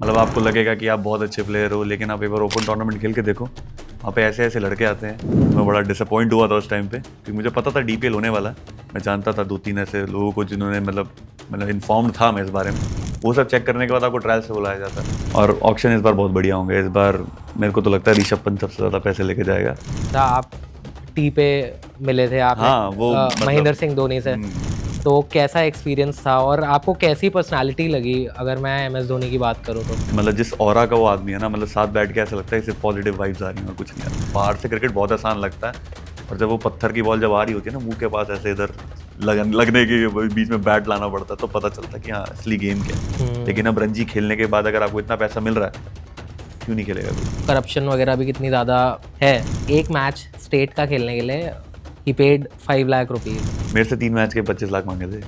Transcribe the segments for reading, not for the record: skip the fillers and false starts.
मतलब आपको लगेगा कि आप बहुत अच्छे प्लेयर हो, लेकिन आप एक बार ओपन टूर्नामेंट खेल के देखो, वहाँ पे ऐसे ऐसे लड़के आते हैं। मैं बड़ा डिसअपॉइंट हुआ था उस टाइम पे, क्योंकि मुझे पता था डीपीएल होने वाला है। मैं जानता था 2-3 ऐसे लोगों को जिन्होंने मतलब इन्फॉर्म्ड था मैं इस बारे में। वो सब चेक करने के बाद आपको ट्रायल से बुलाया जाता है। और ऑक्शन इस बार बहुत बढ़िया होंगे। इस बार मेरे को तो लगता है ऋषभ पंत सबसे ज़्यादा पैसे लेके जाएगा। था आप टी पे मिले थे आपने हाँ, वो मतलब महेंद्र सिंह धोनी से, तो कैसा एक्सपीरियंस था और आपको कैसी पर्सनालिटी लगी अगर मैं MS धोनी की बात करूँ तो? मतलब जिस ऑरा का वो आदमी है ना, मतलब साथ बैठ के ऐसा लगता है सिर्फ पॉजिटिव वाइब्स आ रही हैं और कुछ नहीं आ रहा। बाहर से क्रिकेट बहुत आसान लगता है, और जब वो पत्थर की बॉल जब आ रही होती है ना मुंह के पास ऐसे इधर लगने के बीच में बैट लाना पड़ता है, तो पता चलता है कि हाँ असली गेम क्या है। लेकिन अब रणजी खेलने के बाद अगर आपको इतना पैसा मिल रहा है, क्यों नहीं खेलेगा कोई? करप्शन वगैरह भी कितनी ज़्यादा है। एक मैच स्टेट का खेलने के लिए ही पेड 5 लाख रुपीज़। मेरे से 3 मैच के 25 लाख मांगे थे।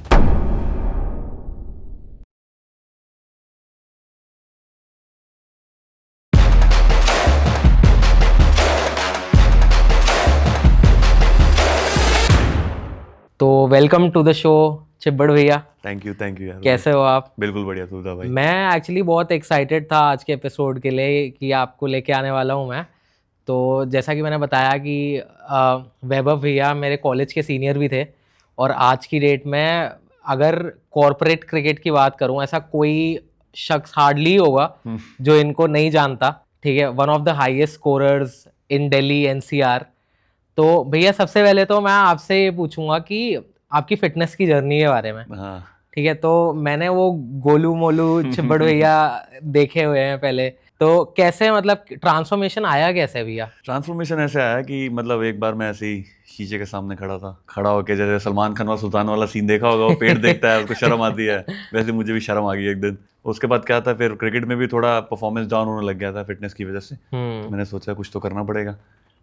तो वेलकम टू द शो चिब्बड़ भैया। थैंक यू यार। कैसे हो आप? बिल्कुल बढ़िया सुविधा भाई। मैं एक्चुअली बहुत एक्साइटेड था आज के एपिसोड के लिए कि आपको लेके आने वाला हूँ मैं। तो जैसा कि मैंने बताया कि वैभव भैया मेरे कॉलेज के सीनियर भी थे, और आज की डेट में अगर कॉरपोरेट क्रिकेट की बात करूँ, ऐसा कोई शख्स हार्डली होगा जो इनको नहीं जानता। ठीक है, one of the highest scorers in Delhi NCR। तो भैया सबसे पहले तो मैं आपसे ये पूछूंगा कि आपकी फिटनेस की जर्नी के बारे में। हाँ। ठीक है, तो मैंने वो गोलू मोलू चिब्बड़ भैया देखे हुए हैं पहले, तो कैसे मतलब ट्रांसफॉर्मेशन आया कैसे भैया? ट्रांसफॉर्मेशन ऐसे आया कि मतलब एक बार मैं ऐसे ही शीशे के सामने खड़ा होके जैसे सलमान खान और सुल्तान वाला सीन देखा होगा, वो पेड़ देखता है उसको शर्म आती है, वैसे मुझे भी शर्म आ गई एक दिन। उसके बाद क्या था, फिर क्रिकेट में भी थोड़ा परफॉर्मेंस डाउन होने लग गया था फिटनेस की वजह से। तो मैंने सोचा कुछ तो करना पड़ेगा।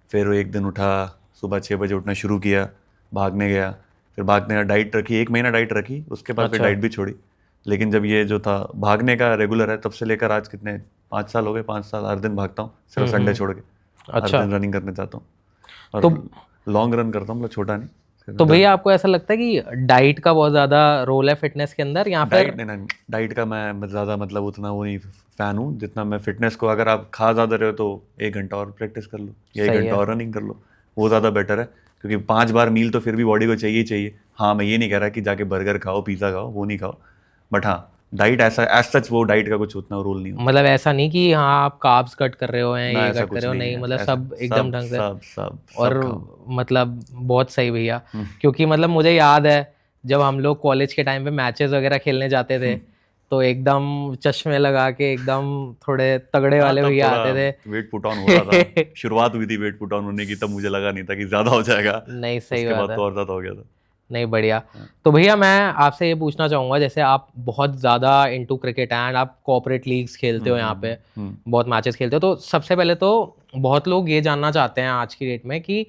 फिर एक दिन उठा, सुबह 6 बजे उठना शुरू किया, भागने गया। फिर भागने का डाइट रखी, 1 महीना डाइट रखी, उसके बाद फिर अच्छा। डाइट भी छोड़ी। लेकिन जब ये जो था भागने का रेगुलर है, तब से लेकर आज कितने 5 साल हो गए। 5 साल हर दिन भागता हूँ, सिर्फ संडे छोड़ के। हर अच्छा। दिन रनिंग करने जाता हूँ, और तो लॉन्ग रन करता हूँ, मतलब छोटा नहीं। तो भैया आपको ऐसा लगता है कि डाइट का बहुत ज़्यादा रोल है फिटनेस के अंदर, या फिर? डाइट नहीं, डाइट का मैं ज़्यादा मतलब उतना वो नहीं फ़ैन हूँ जितना मैं फिटनेस को। अगर आप खा ज़्यादा रहे हो तो 1 घंटा और प्रैक्टिस कर लो, या 1 सही घंटा है। और रनिंग कर लो, वो ज़्यादा बेटर है। क्योंकि 5 बार मील तो फिर भी बॉडी को चाहिए ही चाहिए। हाँ, मैं ये नहीं कह रहा कि जाके बर्गर खाओ, पिज़्ज़ा खाओ, वो नहीं खाओ, बट हाँ डाइट ऐसा एज सच वो डाइट का कुछ उतना रोल नहीं होता। मतलब ऐसा नहीं कि हाँ आप कार्ब्स कट कर रहे हो हैं, ना, ये ऐसा कट कर कुछ रहे हो, नहीं नहीं है। मतलब ऐसा सब एकदम सब ढंग से। सब सब और सब खाओ। मतलब बहुत सही भैया, क्योंकि मतलब मुझे याद है जब हम लोग कॉलेज के टाइम पे मैचेस वगैरह खेलने जाते थे, तो एकदम चश्मे लगा के एकदम थोड़े तगड़े हाँ, वाले तब भैया थोड़ा आते वेट पुट ऑन हो रहा था। थे। शुरुआत हुई थी वेट पुट ऑन होने की, तब मुझे लगा नहीं था कि ज़्यादा हो जाएगा। नहीं, सही उसके बात बाद है। तो और ज़्यादा हो गया था। नहीं, बढ़िया। हाँ। तो भैया मैं आपसे ये पूछना चाहूँगा, जैसे आप बहुत ज़्यादा इनटू क्रिकेट एंड आप कॉर्पोरेट लीग्स खेलते हो, यहाँ पे बहुत मैचेस खेलते हो, तो सबसे पहले तो बहुत लोग ये जानना चाहते हैं आज की डेट में कि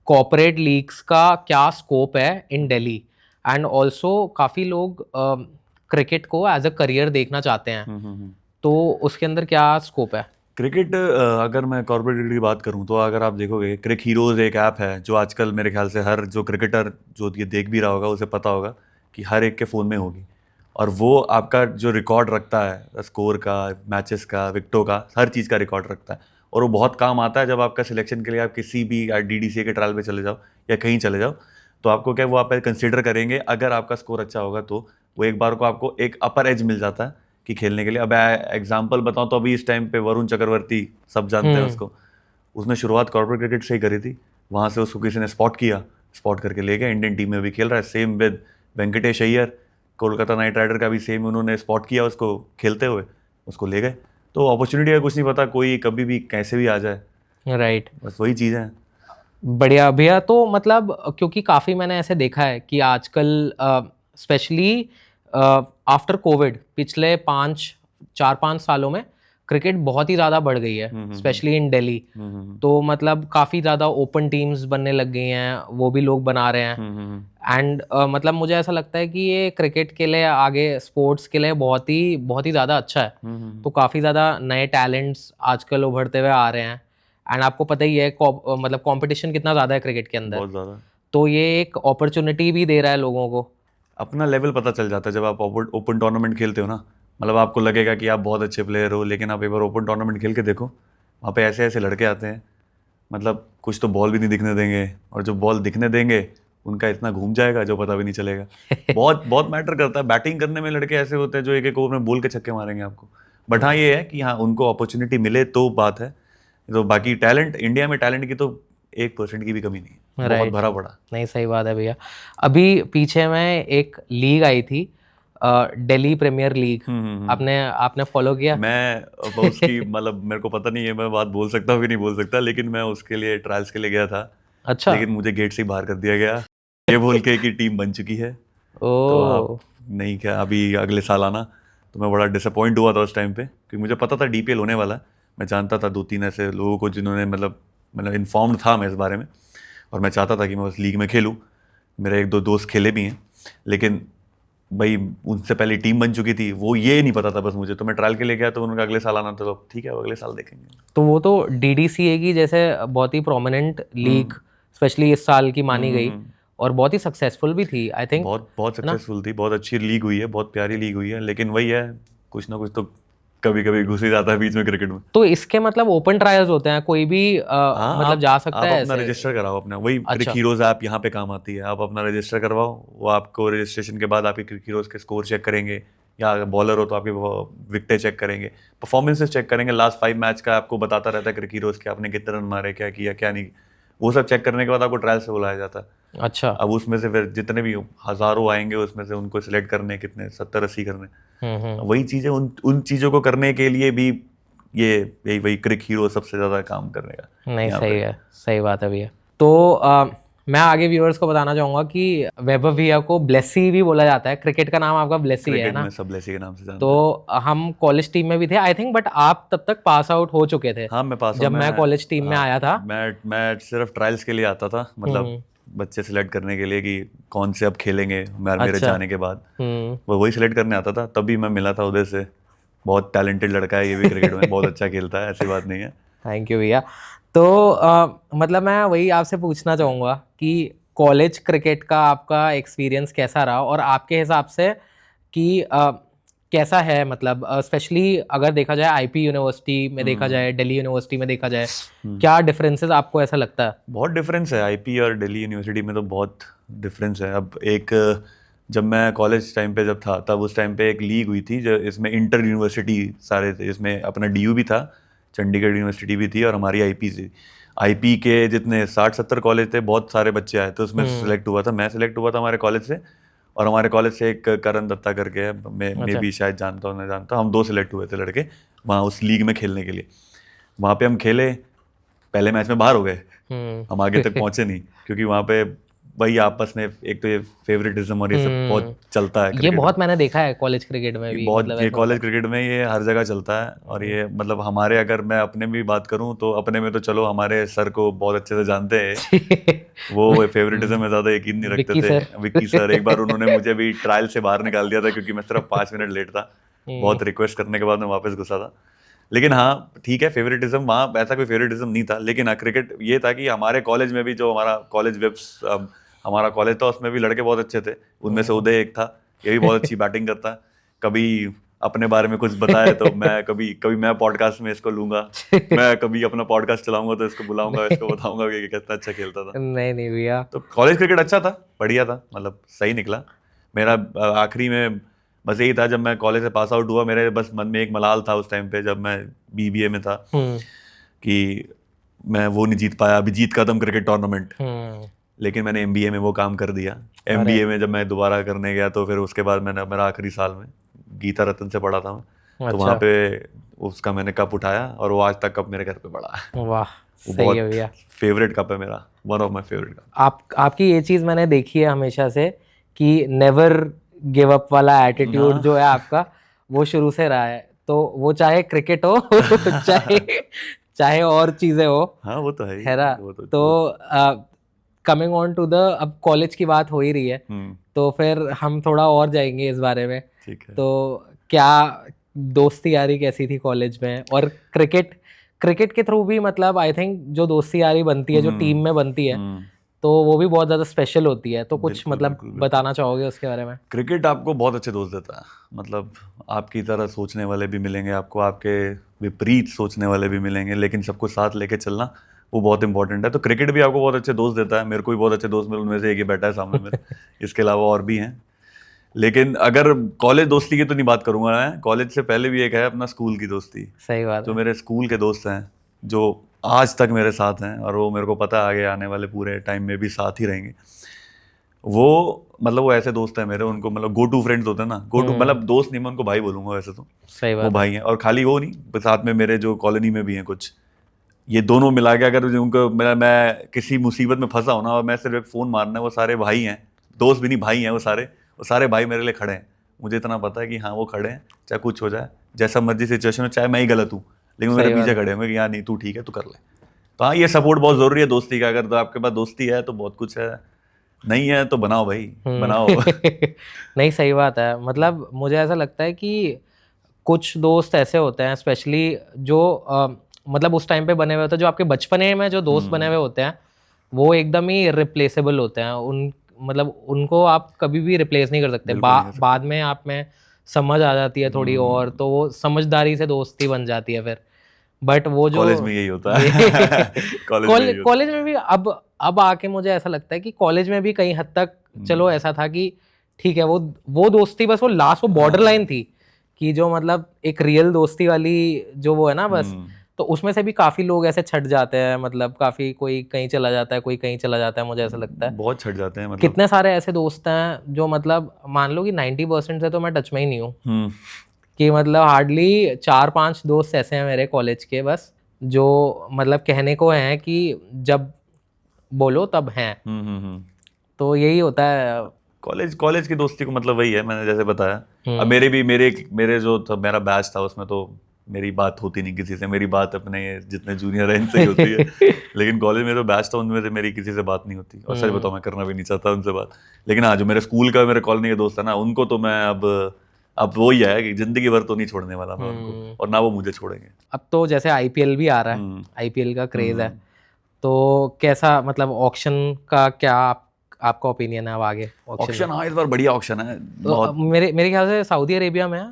कॉर्पोरेट लीग्स का क्या स्कोप है इन दिल्ली, एंड ऑल्सो काफ़ी लोग क्रिकेट को एज अ करियर देखना चाहते हैं, तो उसके अंदर क्या स्कोप है? क्रिकेट अगर मैं कॉर्पोरेट क्रिकेट की बात करूं, तो अगर आप देखोगे क्रिक हीरोज़ एक ऐप है जो आजकल मेरे ख्याल से हर जो क्रिकेटर जो ये देख भी रहा होगा उसे पता होगा कि हर एक के फ़ोन में होगी। और वो आपका जो रिकॉर्ड रखता है स्कोर का, मैचेस का, विकेटों का, हर चीज़ का रिकॉर्ड रखता है। और वो बहुत काम आता है जब आपका सिलेक्शन के लिए आप किसी भी DDCA के ट्रायल पे चले जाओ या कहीं चले जाओ, तो आपको क्या वो आप कंसिडर करेंगे। अगर आपका स्कोर अच्छा होगा तो वो एक बार को आपको एक अपर एज मिल जाता है कि खेलने के लिए। अब एग्जांपल बताऊं तो अभी इस टाइम पे वरुण चक्रवर्ती, सब जानते हैं उसको। उसने शुरुआत कॉर्पोरेट क्रिकेट से ही करी थी। वहां से उसको किसी ने स्पॉट किया, स्पॉट करके ले गए, इंडियन टीम में भी खेल रहा है। Same with Venkatesh Iyer, Kolkata night rider का भी सेम उन्होंने स्पॉट किया उसको खेलते हुए, उसको ले गए। तो अपॉर्चुनिटी का कुछ नहीं पता, कोई कभी भी कैसे भी आ जाए, राइट। बस वही चीज़ है। बढ़िया भैया, तो मतलब क्योंकि काफ़ी मैंने ऐसे देखा है कि आजकल स्पेशली आफ्टर कोविड पिछले 4-5 सालों में क्रिकेट बहुत ही ज़्यादा बढ़ गई है, स्पेशली इन दिल्ली। तो मतलब काफ़ी ज़्यादा ओपन टीम्स बनने लग गई हैं, वो भी लोग बना रहे हैं। एंड मतलब मुझे ऐसा लगता है कि ये क्रिकेट के लिए, आगे स्पोर्ट्स के लिए बहुत ही ज़्यादा अच्छा है। तो काफ़ी ज़्यादा नए टैलेंट्स आजकल उभरते हुए आ रहे हैं, एंड आपको पता ही है मतलब कंपटीशन कितना ज़्यादा है क्रिकेट के अंदर। बहुत ज़्यादा। तो ये एक अपॉर्चुनिटी भी दे रहा है लोगों को। अपना लेवल पता चल जाता है जब आप ओपन टूर्नामेंट खेलते हो ना, मतलब आपको लगेगा कि आप बहुत अच्छे प्लेयर हो, लेकिन आप एक बार ओपन टूर्नामेंट खेल के देखो, वहाँ पे ऐसे ऐसे लड़के आते हैं, मतलब कुछ तो बॉल भी नहीं दिखने देंगे, और जो बॉल दिखने देंगे उनका इतना घूम जाएगा जो पता भी नहीं चलेगा। बहुत बहुत मैटर करता है। बैटिंग करने में लड़के ऐसे होते हैं जो एक एक ओवर में बोल के छक्के मारेंगे आपको। बट हाँ ये है कि हाँ उनको अपॉर्चुनिटी मिले तो बात है। तो बाकी टैलेंट, इंडिया में टैलेंट की तो 1% की भी कमी नहीं है, बहुत राइट, भरा पड़ा। नहीं सही बात है भैया। अभी पीछे में एक लीग आई थी, दिल्ली प्रीमियर लीग, आपने आपने फॉलो किया? मैं अब उसकी मतलब मेरे को पता नहीं है मैं बात बोल सकता हूँ कि नहीं बोल सकता, लेकिन मैं उसके लिए ट्रायल्स के लिए गया था, अच्छा। लेकिन मुझे गेट से ही बाहर कर दिया गया ये बोल के कि टीम बन चुकी है, तो आप ओ, नहीं, क्या अभी अगले साल आना। तो मैं बड़ा डिसअपॉइंट हुआ था उस टाइम पे, क्योंकि मुझे पता था डीपीएल होने वाला है। मैं जानता था 2-3 ऐसे लोगों को जिन्होंने मतलब इन्फॉर्म्ड था मैं इस बारे में, और मैं चाहता था कि मैं उस लीग में खेलूँ। मेरे 1-2 दोस्त खेले भी हैं, लेकिन भाई उनसे पहले टीम बन चुकी थी, वो ये नहीं पता था बस मुझे। तो मैं ट्रायल के लिए गया, तो उन्होंने अगले साल आना था, तो ठीक है अगले साल देखेंगे। तो वो तो डीडीसीए की जैसे बहुत ही प्रोमिनेंट लीग, स्पेशली इस साल की मानी गई, और बहुत ही सक्सेसफुल भी थी आई थिंक, बहुत बहुत है ना? सक्सेसफुल थी, बहुत अच्छी लीग हुई है, बहुत प्यारी लीग हुई है, लेकिन वही है कुछ ना कुछ तो कभी कभी घुस ही जाता है बीच में क्रिकेट में। तो इसके मतलब ओपन ट्रायल्स होते हैं, कोई भी हाँ मतलब जा सकता आप है अपना ऐसे? रजिस्टर कराओ अपना, वही क्रिक अच्छा, हीरोज ऐप यहाँ पे काम आती है। आप अपना रजिस्टर करवाओ, वो आपको रजिस्ट्रेशन के बाद आपके क्रिक हीरोज के स्कोर चेक करेंगे, या अगर बॉलर हो तो आपके विकेटें चेक करेंगे, परफॉर्मेंसेस चेक करेंगे, लास्ट 5 मैच का आपको बताता रहता है क्रिक हीरोज के आपने कितने रन मारे, क्या किया क्या नहीं। वो सब चेक करने के बाद आपको ट्रायल से बुलाया जाता है। अच्छा। अब उसमें से फिर जितने भी हजारों आएंगे उसमें से उनको सिलेक्ट करने, कितने 70-80 करने। हम्म। वही चीजें, उन उन चीजों को करने के लिए भी ये यही वही क्रिक हीरो सबसे ज्यादा काम करेगा नहीं यहाँ सही पे। है, सही बात है भैया। तो मैं आगे व्यूअर्स को बताना चाहूंगा कि वैभव भैया को ब्लेसी भी बोला जाता है, क्रिकेट का नाम आपका ब्लेसी है क्रिकेट ना? में सब लेसी के नाम से तो जानते हैं। हम कॉलेज टीम में भी थे आई थिंक, बट आप तब तक पास आउट हो चुके थे हाँ मैं पास हूँ। जब मैं कॉलेज टीम में हाँ, आया था। मैं सिर्फ ट्रायल्स के लिए आता था, मतलब हम्म। बच्चे सिलेक्ट करने के लिए कि कौन से अब खेलेंगे मेरे अच्छा। जाने के बाद। हम्म। वो वही सिलेक्ट करने आता था, तभी मैं मिला था उधर से। बहुत टैलेंटेड लड़का है ये भी, क्रिकेट में बहुत अच्छा खेलता है, ऐसी बात नहीं है। थैंक यू भैया। तो मतलब मैं वही आपसे पूछना चाहूँगा कि कॉलेज क्रिकेट का आपका एक्सपीरियंस कैसा रहा, और आपके हिसाब से कि कैसा है, मतलब स्पेशली अगर देखा जाए आईपी यूनिवर्सिटी में देखा जाए, दिल्ली यूनिवर्सिटी में देखा जाए, क्या डिफरेंसेस आपको ऐसा लगता है? बहुत डिफरेंस है आईपी और दिल्ली यूनिवर्सिटी में, तो बहुत डिफरेंस है। अब एक जब मैं कॉलेज टाइम पे जब था, तब उस टाइम पे एक लीग हुई थी जो इसमें इंटर यूनिवर्सिटी सारे थे, इसमें अपना डीयू भी था, चंडीगढ़ यूनिवर्सिटी भी थी, और हमारी आईपी थी। आईपी के जितने 60-70 कॉलेज थे, बहुत सारे बच्चे आए थे, उसमें सेलेक्ट हुआ था, मैं सेलेक्ट हुआ था हमारे कॉलेज से। और हमारे कॉलेज से एक करण दत्ता करके है, मैं अच्छा। भी शायद जानता हूँ, मैं जानता हूँ, हम 2 सिलेक्ट हुए थे लड़के वहाँ उस लीग में खेलने के लिए। वहाँ पे हम खेले, पहले मैच में बाहर हो गए, हम आगे तक पहुंचे नहीं, क्योंकि वहाँ पे वही आपस में एक तो ये फेवरेटिज्म और ये सब बहुत चलता है ये क्रिकेट में। बहुत मैंने देखा है कॉलेज क्रिकेट में ये भी, बहुत, मतलब ये ऐसा होता कॉलेज क्रिकेट में ये हर जगह चलता है। और ये मतलब हमारे, अगर मैं अपने भी बात करूं तो अपने में तो चलो हमारे सर को बहुत अच्छे से जानते हैं, है। वो फेवरेटिज्म में ज़्यादा यकीन नहीं रखते विक्की थे। सर। विक्की सर, एक बार उन्होंने मुझे भी ट्रायल से बाहर निकाल दिया था क्योंकि मैं सिर्फ 5 मिनट लेट था। बहुत रिक्वेस्ट करने के बाद मैं वापस घुसा था। लेकिन हाँ ठीक है, फेवरेटिज्म वहाँ ऐसा कोई फेवरेटिज्म नहीं था, लेकिन हाँ क्रिकेट ये था कि हमारे कॉलेज में भी, जो हमारा कॉलेज वेब्स हमारा कॉलेज था, उसमें भी लड़के बहुत अच्छे थे। उनमें से उदय एक था, ये भी बहुत अच्छी बैटिंग करता है। कभी अपने बारे में कुछ बताए तो मैं कभी कभी मैं पॉडकास्ट में इसको लूंगा, मैं कभी अपना पॉडकास्ट चलाऊंगा तो इसको बुलाऊंगा, इसको बताऊंगा कि कितना अच्छा खेलता था। नहीं नहीं भैया। तो कॉलेज क्रिकेट अच्छा था, बढ़िया था, मतलब सही निकला मेरा। आखिरी में बस यही था, जब मैं कॉलेज से पास आउट हुआ, मेरे बस मन में एक मलाल था उस टाइम पे, जब मैं बीबीए में था, कि मैं वो नहीं जीत पाया अभिजीत कदम क्रिकेट टूर्नामेंट। लेकिन मैंने एमबीए में वो काम कर दिया। अरे एमबीए में जब मैं दोबारा करने गया, तो फिर उसके बाद मैंने मेरा आखिरी साल में गीता रतन से पढ़ा था मैं, तो वहाँ अच्छा, पे उसका मैंने कप उठाया, और वो आज तक कप मेरे घर पे पड़ा है। वाह, वो सही है बहुत भैया। फेवरेट कप है मेरा, one of my favourite cup. आपकी ये चीज़ मैंने देखी है हमेशा से कि नेवर गिव अप वाला एटीट्यूड जो है हाँ आपका, वो शुरू से रहा है। तो वो चाहे क्रिकेट हो चाहे चाहे और चीज़ें हो, हाँ वो तो है ही, है ना? वो तो तो वो। कमिंग ऑन टू द, अब कॉलेज की बात हो ही रही है, तो फिर हम थोड़ा और जाएंगे इस बारे में। ठीक है। तो क्या दोस्ती यारी कैसी थी कॉलेज में, और क्रिकेट क्रिकेट के थ्रू भी, मतलब आई थिंक जो दोस्ती यारी बनती है, जो टीम में बनती है, तो वो भी बहुत ज़्यादा स्पेशल होती है, तो कुछ बिल्कुल, मतलब बिल्कुल, बिल्कुल। बताना चाहोगे उसके बारे में? क्रिकेट आपको बहुत अच्छे दोस्त देता है, मतलब आपकी तरह सोचने वाले भी मिलेंगे आपको, आपके विपरीत सोचने वाले भी मिलेंगे, लेकिन सबको साथ लेके चलना वो बहुत इंपॉर्टेंट है। तो क्रिकेट भी आपको बहुत अच्छे दोस्त देता है, मेरे को भी बहुत अच्छे दोस्त मिले, उनमें से एक ही बैठा है सामने मेरे, इसके अलावा और भी हैं। लेकिन अगर कॉलेज दोस्ती की तो नहीं बात करूंगा मैं, कॉलेज से पहले भी एक है अपना स्कूल की दोस्ती, सही बात जो है। मेरे स्कूल के दोस्त हैं, जो आज तक मेरे साथ हैं, और वो मेरे को पता है आगे आने वाले पूरे टाइम में भी साथ ही रहेंगे। वो मतलब वो ऐसे दोस्त हैं मेरे, उनको मतलब गो टू फ्रेंड्स होते हैं ना, गो टू मतलब दोस्त नहीं, मैं उनको भाई बोलूंगा वैसे तो, सही वो बात है। भाई हैं। और खाली वो नहीं, साथ में मेरे जो कॉलोनी में भी हैं कुछ, ये दोनों मिला के अगर उनको मैं किसी मुसीबत में फंसा हूं ना, और मैं सिर्फ एक फ़ोन मारना है, वो सारे भाई हैं, दोस्त भी नहीं भाई हैं, वो सारे भाई मेरे लिए खड़े हैं। मुझे इतना पता है कि हाँ वो खड़े हैं, चाहे कुछ हो जाए, जैसा मर्जी सिचुएशन हो, चाहे मैं ही गलत हूँ, लेकिन वो मेरे सही बात पीछे है। खड़े होंगे कि यार नहीं तू ठीक है, तू कर ले। तो हाँ, ये सपोर्ट बहुत ज़रूरी है दोस्ती का। अगर तो आपके पास दोस्ती है तो बहुत कुछ है, नहीं है तो बनाओ भाई, बनाओ। नहीं, सही बात है। मतलब मुझे ऐसा लगता है कि कुछ दोस्त ऐसे होते हैं स्पेशली जो मतलब उस टाइम पे बने हुए होते हैं, जो आपके बचपने में जो दोस्त बने हुए होते हैं, वो एकदम ही रिप्लेसेबल होते हैं। उन मतलब उनको आप कभी भी रिप्लेस नहीं कर सकते। बिल्कुल नहीं कर सकते। बाद में आप में समझ आ जाती है थोड़ी, और तो वो समझदारी से दोस्ती बन जाती है फिर। बट वो जो कॉलेज में यही होता ये है। कॉलेज में यही होता कॉलेज में भी अब आके मुझे ऐसा लगता है कि कॉलेज में भी कहीं हद तक चलो ऐसा था कि ठीक है, वो दोस्ती बस वो लास्ट वो बॉर्डर लाइन थी कि जो मतलब एक रियल दोस्ती वाली जो वो है ना बस, तो उसमें से भी काफी लोग ऐसे छट जाते हैं। मतलब काफी, कोई कहीं चला जाता है, कोई कहीं चला जाता है, मुझे ऐसा लगता है। बहुत छट जाते हैं मतलब। कितने सारे ऐसे दोस्त हैं जो मतलब मान लो कि 90% से तो मैं टच में ही नहीं हूँ, कि मतलब हार्डली 4-5 दोस्त ऐसे हैं मेरे कॉलेज के बस, जो मतलब कहने को हैं कि जब बोलो तब हैं। तो यही होता है। कॉलेज की दोस्ती को मतलब वही है, मैंने जैसे बताया। अब मेरे जो था, मेरा बैच था, उसमें तो मेरी बात होती नहीं किसी से, मेरी बात अपने जितने जूनियर हैं इनसे ही होती है। लेकिन कॉलेज में जो बैच था उनमें से मेरी किसी से बात नहीं होती, और सच बताऊं मैं करना भी नहीं चाहता उनसे बात। लेकिन हाँ, जो मेरे स्कूल का मेरे कॉलोनी के दोस्त है ना, उनको तो मैं अब वही है कि जिंदगी भर तो नहीं छोड़ने वाला मैं उनको, और ना वो मुझे छोड़ेंगे। अब तो जैसे आईपीएल भी आ रहा है, आईपीएल का क्रेज है, तो कैसा मतलब ऑक्शन का क्या आपका ओपिनियन है अब आगे ऑक्शन ऑक्शन, हाँ इस बार बढ़िया ऑक्शन है तो बहुत। मेरे ख्याल से सऊदी अरेबिया में है।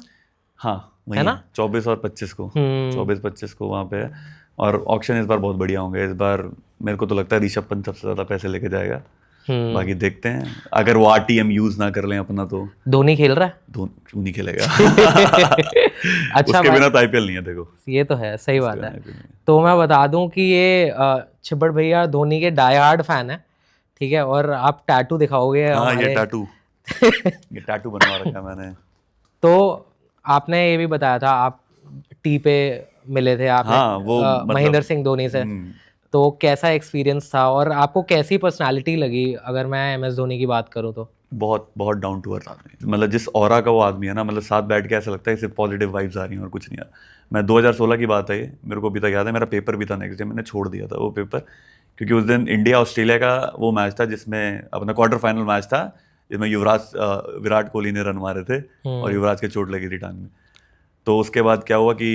हाँ वही है है, ना? 24 और 25 को, 24-25 को वहाँ पे है। और ऑक्शन इस बार बहुत बढ़िया होंगे। इस बार मेरे को तो लगता है ऋषभ पंत सबसे ज़्यादा पैसे लेके जाएगा। बाकी देखते हैं, अगर वो आरटीएम यूज़ ना कर लें अपना तो। धोनी खेल रहा है। क्यों नहीं खेलेगा? अच्छा उसके भाई, बिना तो आईपीएल नहीं है, देखो। ये तो है, सही बात बिना है। IPL नहीं है। तो मैं बता दूं कि ये छिब्बड़ भैया धोनी के डाई हार्ड फैन है, ठीक है, और आप टैटू दिखाओगे हाँ ये हमारे टैटू बनवा रखा है मैंने। तो आपने ये भी बताया था आप टी पे मिले थे आपने हाँ वो महेंद्र मतलब सिंह धोनी से, तो कैसा एक्सपीरियंस था और आपको कैसी पर्सनालिटी लगी अगर मैं एमएस धोनी की बात करूं तो? बहुत बहुत डाउन टू अर्थ आदमी, मतलब जिस ऑरा का वो आदमी है ना, मतलब साथ बैठ के ऐसा लगता है सिर्फ पॉजिटिव वाइब्स आ रही हैं और कुछ नहीं आ रहा। मैं 2016 की बात है ये, मेरे को अभी तक याद है, मेरा पेपर भी था नेक्स्ट डे, मैंने छोड़ दिया था वो पेपर, क्योंकि उस दिन इंडिया ऑस्ट्रेलिया का वो मैच था जिसमें अपना क्वार्टर फाइनल मैच था, जिसमें विराट कोहली ने रन मारे थे और युवराज के चोट लगी थी टांग में। तो उसके बाद क्या हुआ कि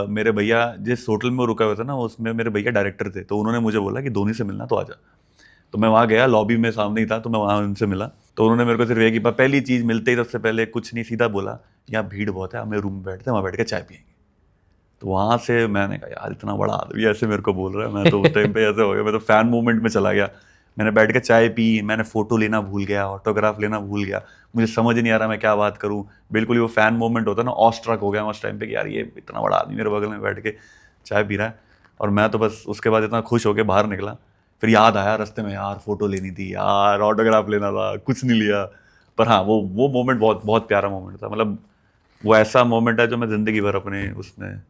मेरे भैया जिस होटल में वो रुका हुआ था ना, उसमें मेरे भैया डायरेक्टर थे, तो उन्होंने मुझे बोला कि धोनी से मिलना तो आ जा। तो मैं वहाँ गया, लॉबी में सामने ही था, तो मैं वहाँ उनसे मिला। तो उन्होंने मेरे को सिर्फ ये कि पहली चीज़ मिलते ही सबसे पहले कुछ नहीं, सीधा बोला यहाँ भीड़ बहुत है, हमें रूम में बैठते हैं, वहाँ बैठ के चाय पियेंगे। तो वहाँ से मैंने कहा यार इतना बड़ा आदमी ऐसे मेरे को बोल रहा है, मैं तो उस टाइम पे ऐसे हो गया, मैं तो फैन मूवमेंट में चला गया। मैंने बैठ के चाय पी, मैंने फ़ोटो लेना भूल गया, ऑटोग्राफ लेना भूल गया, मुझे समझ नहीं आ रहा मैं क्या बात करूँ। बिल्कुल ही वो फ़ैन मूवमेंट होता है ना, ऑस्ट्रक हो गया उस टाइम पे कि यार ये इतना बड़ा आदमी मेरे बगल में बैठ के चाय पी रहा है। और मैं तो बस उसके बाद इतना खुश होकर बाहर निकला। फिर याद आया रास्ते में, यार फ़ोटो लेनी थी, यार ऑटोग्राफ लेना था, कुछ नहीं लिया। पर हाँ वो मोमेंट बहुत बहुत प्यारा मोमेंट था। मतलब वो ऐसा मोमेंट है जो मैं ज़िंदगी भर अपने उसमें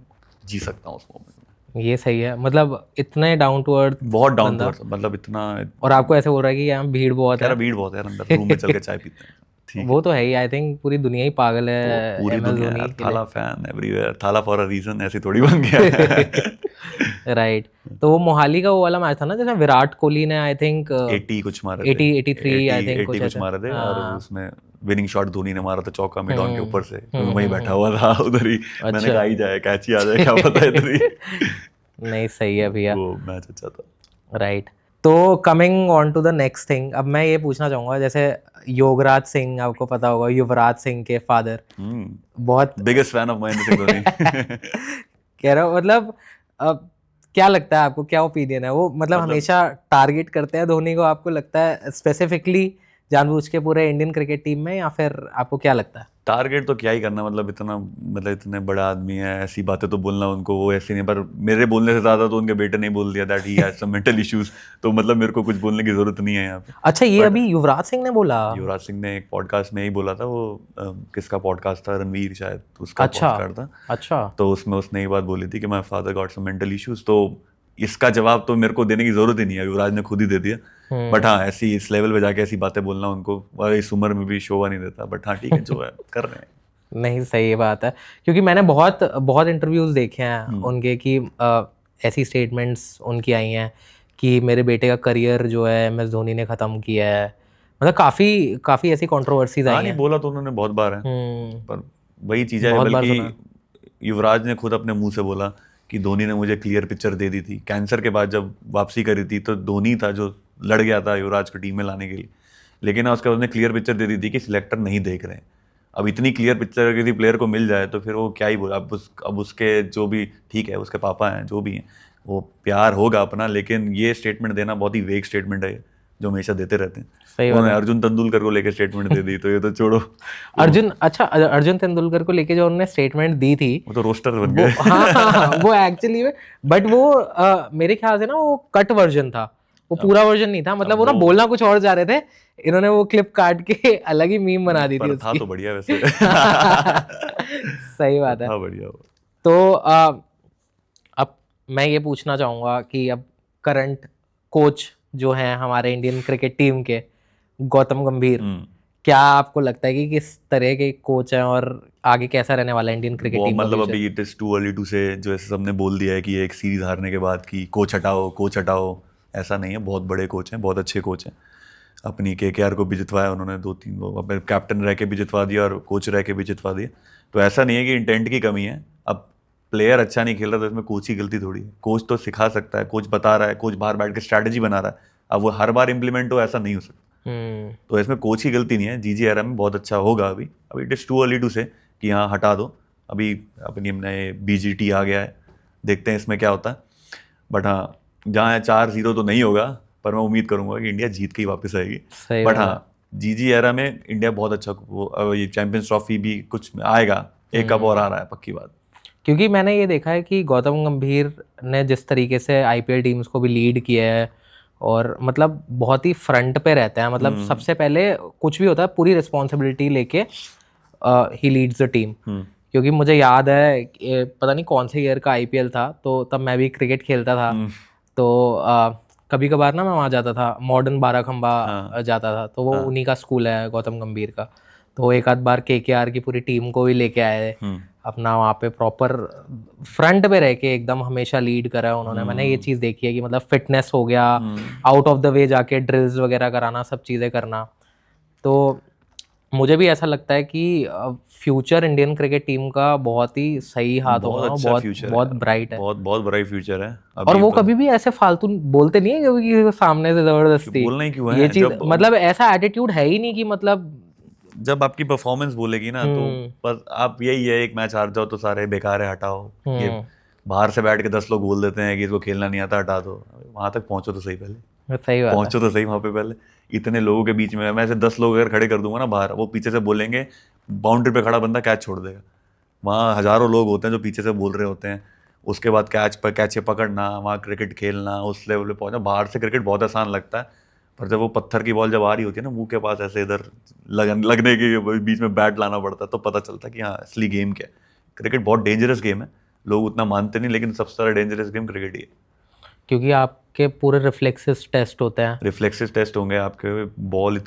जी सकता हूँ उस मोमेंट में। ये सही है, मतलब इतने डाउन टू अर्थ बहुत डाउन टू अर्थ, मतलब इतना। और आपको ऐसे बोल रहा है कि यहाँ भीड़ बहुत कह है। रहा भीड़ बहुत है यार, अंदर रूम में चल के चाय पीते हैं, ठीक वो है। तो है ही, आई थिंक पूरी दुनिया ही पागल तो है पूरी एमएस दुनिया धोनी यार, के लिए। थाला फैन एवरीवेयर, थाला फॉर अ रीजन, ऐसी थोड़ी बन गया है। राइट। तो वो मोहाली का वो वाला मैच था ना जिसमें विराट कोहली ने आई थिंक 80 कुछ मारे थे, 83 आई थिंक 80 कुछ ऐसे। मारे थे, और हाँ। उसमें विनिंग शॉट धोनी ने मारा था चौका मिड ऑन के ऊपर से, क्योंकि वहीं बैठा हुआ था उधर ही। मैंने कहा ही जाए, कैच ही आ जाए, क्या पता है इधर ही। नहीं, सही है भैया। वो मैच अच्छा था। राइट। तो coming on to the next thing, अब मैं ये पूछना चाहूंगा, जैसे योगराज सिंह, आपको पता होगा, युवराज सिंह के फादर, बहुत biggest fan of Mahendra Singh Dhoni. कह रहा हूँ, मतलब अब क्या लगता है आपको, क्या ओपिनियन है वो, मतलब हमेशा टारगेट करते हैं धोनी को, आपको लगता है स्पेसिफिकली जानबूझ के पूरे इंडियन क्रिकेट टीम में, या फिर आपको क्या लगता है? टारगेट तो क्या ही करना, मतलब इतना, मतलब इतने बड़ा आदमी है, ऐसी बातें तो बोलना उनको, वो ऐसे नहीं, पर मेरे बोलने से ज्यादा तो उनके बेटे ने बोल दिया that he has some mental issues, तो मतलब मेरे को कुछ बोलने की जरूरत नहीं है यहाँ पे। अच्छा, ये अभी युवराज सिंह ने बोला? युवराज सिंह ने एक पॉडकास्ट में ही बोला था, वो किसका पॉडकास्ट था, रणवीर शायद, उसका पॉडकास्ट था। अच्छा। तो उसमें उसने ये बात बोली थी कि my father got some mental issues, तो इसका जवाब तो मेरे को देने की जरूरत ही नहीं है, युवराज ने खुद ही दे दिया। बट हाँ, ऐसी इस लेवल पे जाके ऐसी बातें बोलना उनको, इस उम्र में भी शोभा नहीं देता, बट हाँ ठीक है, जो है कर रहे हैं। नहीं, सही बात है, क्योंकि मैंने बहुत बहुत इंटरव्यूज देखे हैं उनके कि ऐसी स्टेटमेंट्स उनकी आई हैं कि मेरे बेटे का करियर जो है MS धोनी ने ख़त्म किया है, मतलब काफ़ी काफ़ी ऐसी कंट्रोवर्सीज आई हाँ नहीं, हैं। बोला तो उन्होंने बहुत बार है, पर वही चीज़ है, बहुत बार सुना। बल्कि युवराज ने खुद अपने मुंह से बोला कि धोनी ने मुझे क्लियर पिक्चर दे दी थी। कैंसर के बाद जब वापसी करी थी तो धोनी था जो लड़ गया था युवराज को टीम में लाने के लिए, लेकिन उसके बाद उसने क्लियर पिक्चर दे दी थी कि सिलेक्टर नहीं देख रहे हैं। अब इतनी क्लियर पिक्चर किसी प्लेयर को मिल जाए तो फिर वो क्या ही बोला। अब उसके जो भी, ठीक है उसके पापा हैं जो भी हैं, वो प्यार होगा अपना, लेकिन ये स्टेटमेंट देना बहुत ही वेग स्टेटमेंट है जो हमेशा देते रहते हैं। सही बात उन्होंने है। अर्जुन तेंदुलकर को लेकर स्टेटमेंट दे दी, तो ये तो छोड़ो। अर्जुन तेंदुलकर को लेके जो उन्होंने स्टेटमेंट दी थी, वो तो रोस्टर बन वो गए। हाँ, वो एक्चुअली में, बट वो मेरे ख्याल से ना वो कट वर्जन था, वो पूरा वर्जन नहीं था, मतलब वो ना बोलना कुछ और जा रहे थे, इन्होंने वो क्लिप काट के अलग ही मीम बना दी थी पर था उसकी। तो बढ़िया वैसे। सही बात है। था बढ़िया वो। तो अब मैं ये पूछना चाहूंगा कि अब करंट कोच जो हैं हमारे इंडियन क्रिकेट टीम के, गौतम गंभीर, क्या आपको लगता है कि किस तरह के कोच हैं और आगे कैसा रहने वाला है इंडियन क्रिकेट वो टीम का मतलब फ्यूचर? अभी it is too early to say, जो ऐसे सबने बोल दिया है कि एक सीरीज हारने के बाद कि कोच हटाओ कोच हटाओ, ऐसा नहीं है। बहुत बड़े कोच हैं, बहुत अच्छे कोच हैं। अपनी KKR को भी जितवाया उन्होंने 2-3, वो अपने कैप्टन रह के भी जितवा दिया और कोच रह के भी जितवा दिया। तो ऐसा नहीं है कि इंटेंट की कमी है। अब प्लेयर अच्छा नहीं खेल रहा तो इसमें कोच की गलती थोड़ी है। कोच तो सिखा सकता है, कोच बता रहा है, कोच बाहर बैठ के स्ट्रैटेजी बना रहा है, अब वो हर बार इंप्लीमेंट हो ऐसा नहीं हो सकता। तो इसमें कोच की गलती नहीं है। GGRM में बहुत अच्छा होगा। अभी it is too early to say कि हाँ हटा दो। अभी अपनी नए BGT आ गया है, देखते हैं इसमें क्या होता है। बट हाँ, जहाँ 4-0 तो नहीं होगा, पर मैं उम्मीद करूंगा कि इंडिया जीत के ही वापस आएगी। बट हाँ, GGRM में इंडिया बहुत अच्छा, वो ये चैंपियंस ट्रॉफी भी कुछ आएगा, एक कप और आ रहा है, पक्की बात। क्योंकि मैंने ये देखा है कि गौतम गंभीर ने जिस तरीके से IPL टीम्स को भी लीड किया है, और मतलब बहुत ही फ्रंट पे रहते हैं, मतलब सबसे पहले कुछ भी होता है पूरी रिस्पॉन्सिबिलिटी लेके ही लीड्स द टीम। क्योंकि मुझे याद है पता नहीं कौन से ईयर का IPL था, तो तब मैं भी क्रिकेट खेलता था, तो कभी कभार ना मैं वहाँ जाता था, मॉडर्न बाराखंबा जाता था, तो वो उन्हीं का स्कूल है गौतम गंभीर का। तो एक आध बार KKR की पूरी टीम को भी लेके आए अपना, वहाँ पे प्रॉपर फ्रंट पे रह के एकदम हमेशा लीड करा है उन्होंने। मैंने ये चीज़ देखी है कि मतलब फिटनेस हो गया, आउट ऑफ द वे जाके ड्रिल्स वगैरह कराना, सब चीज़ें करना। तो मुझे भी ऐसा लगता है कि फ्यूचर इंडियन क्रिकेट टीम का बहुत ही सही हाथ होगा, अच्छा फ्यूचर है, बहुत ब्राइट है, बहुत ब्राइट फ्यूचर है। और वो कभी भी ऐसे फालतू बोलते नहीं है कि सामने से जबरदस्ती, बोलना ही क्यों है? ये चीज मतलब ऐसा एटीट्यूड है ही नहीं कि मतलब जब आपकी परफॉर्मेंस बोलेगी ना, तो बस आप यही है, एक मैच हार जाओ तो सारे बेकार है, हटाओ। ये बाहर से बैठ के 10 लोग बोल देते हैं कि इसको खेलना नहीं आता, हटा दो। वहां तक पहुंचो तो सही, पहले सही बात पहुंचो तो सही वहां पे पहले। इतने लोगों के बीच में मैं ऐसे 10 लोग अगर खड़े कर दूंगा ना बाहर, वो पीछे से बोलेंगे, बाउंड्री पे खड़ा बंदा कैच छोड़ देगा। वहाँ हजारों लोग होते हैं जो पीछे से बोल रहे होते हैं, उसके बाद कैच पकड़ना, वहाँ क्रिकेट खेलना, उस लेवल पे पहुंचना। बाहर से क्रिकेट बहुत आसान लगता है, पर जब वो पत्थर की बॉल जब आ रही होती है ना मुंह के पास, ऐसे इधर लगने के बीच में बैट लाना पड़ता है, तो पता चलता है कि हाँ असली गेम क्या है। क्रिकेट बहुत डेंजरस गेम है, लोग उतना मानते नहीं, लेकिन सबसे ज़्यादा डेंजरस गेम क्रिकेट ही है। क्योंकि आपके पूरे रिफ्लेक्सेस टेस्ट होते हैं, रिफ्लेक्सेस टेस्ट होंगे आपके। बॉल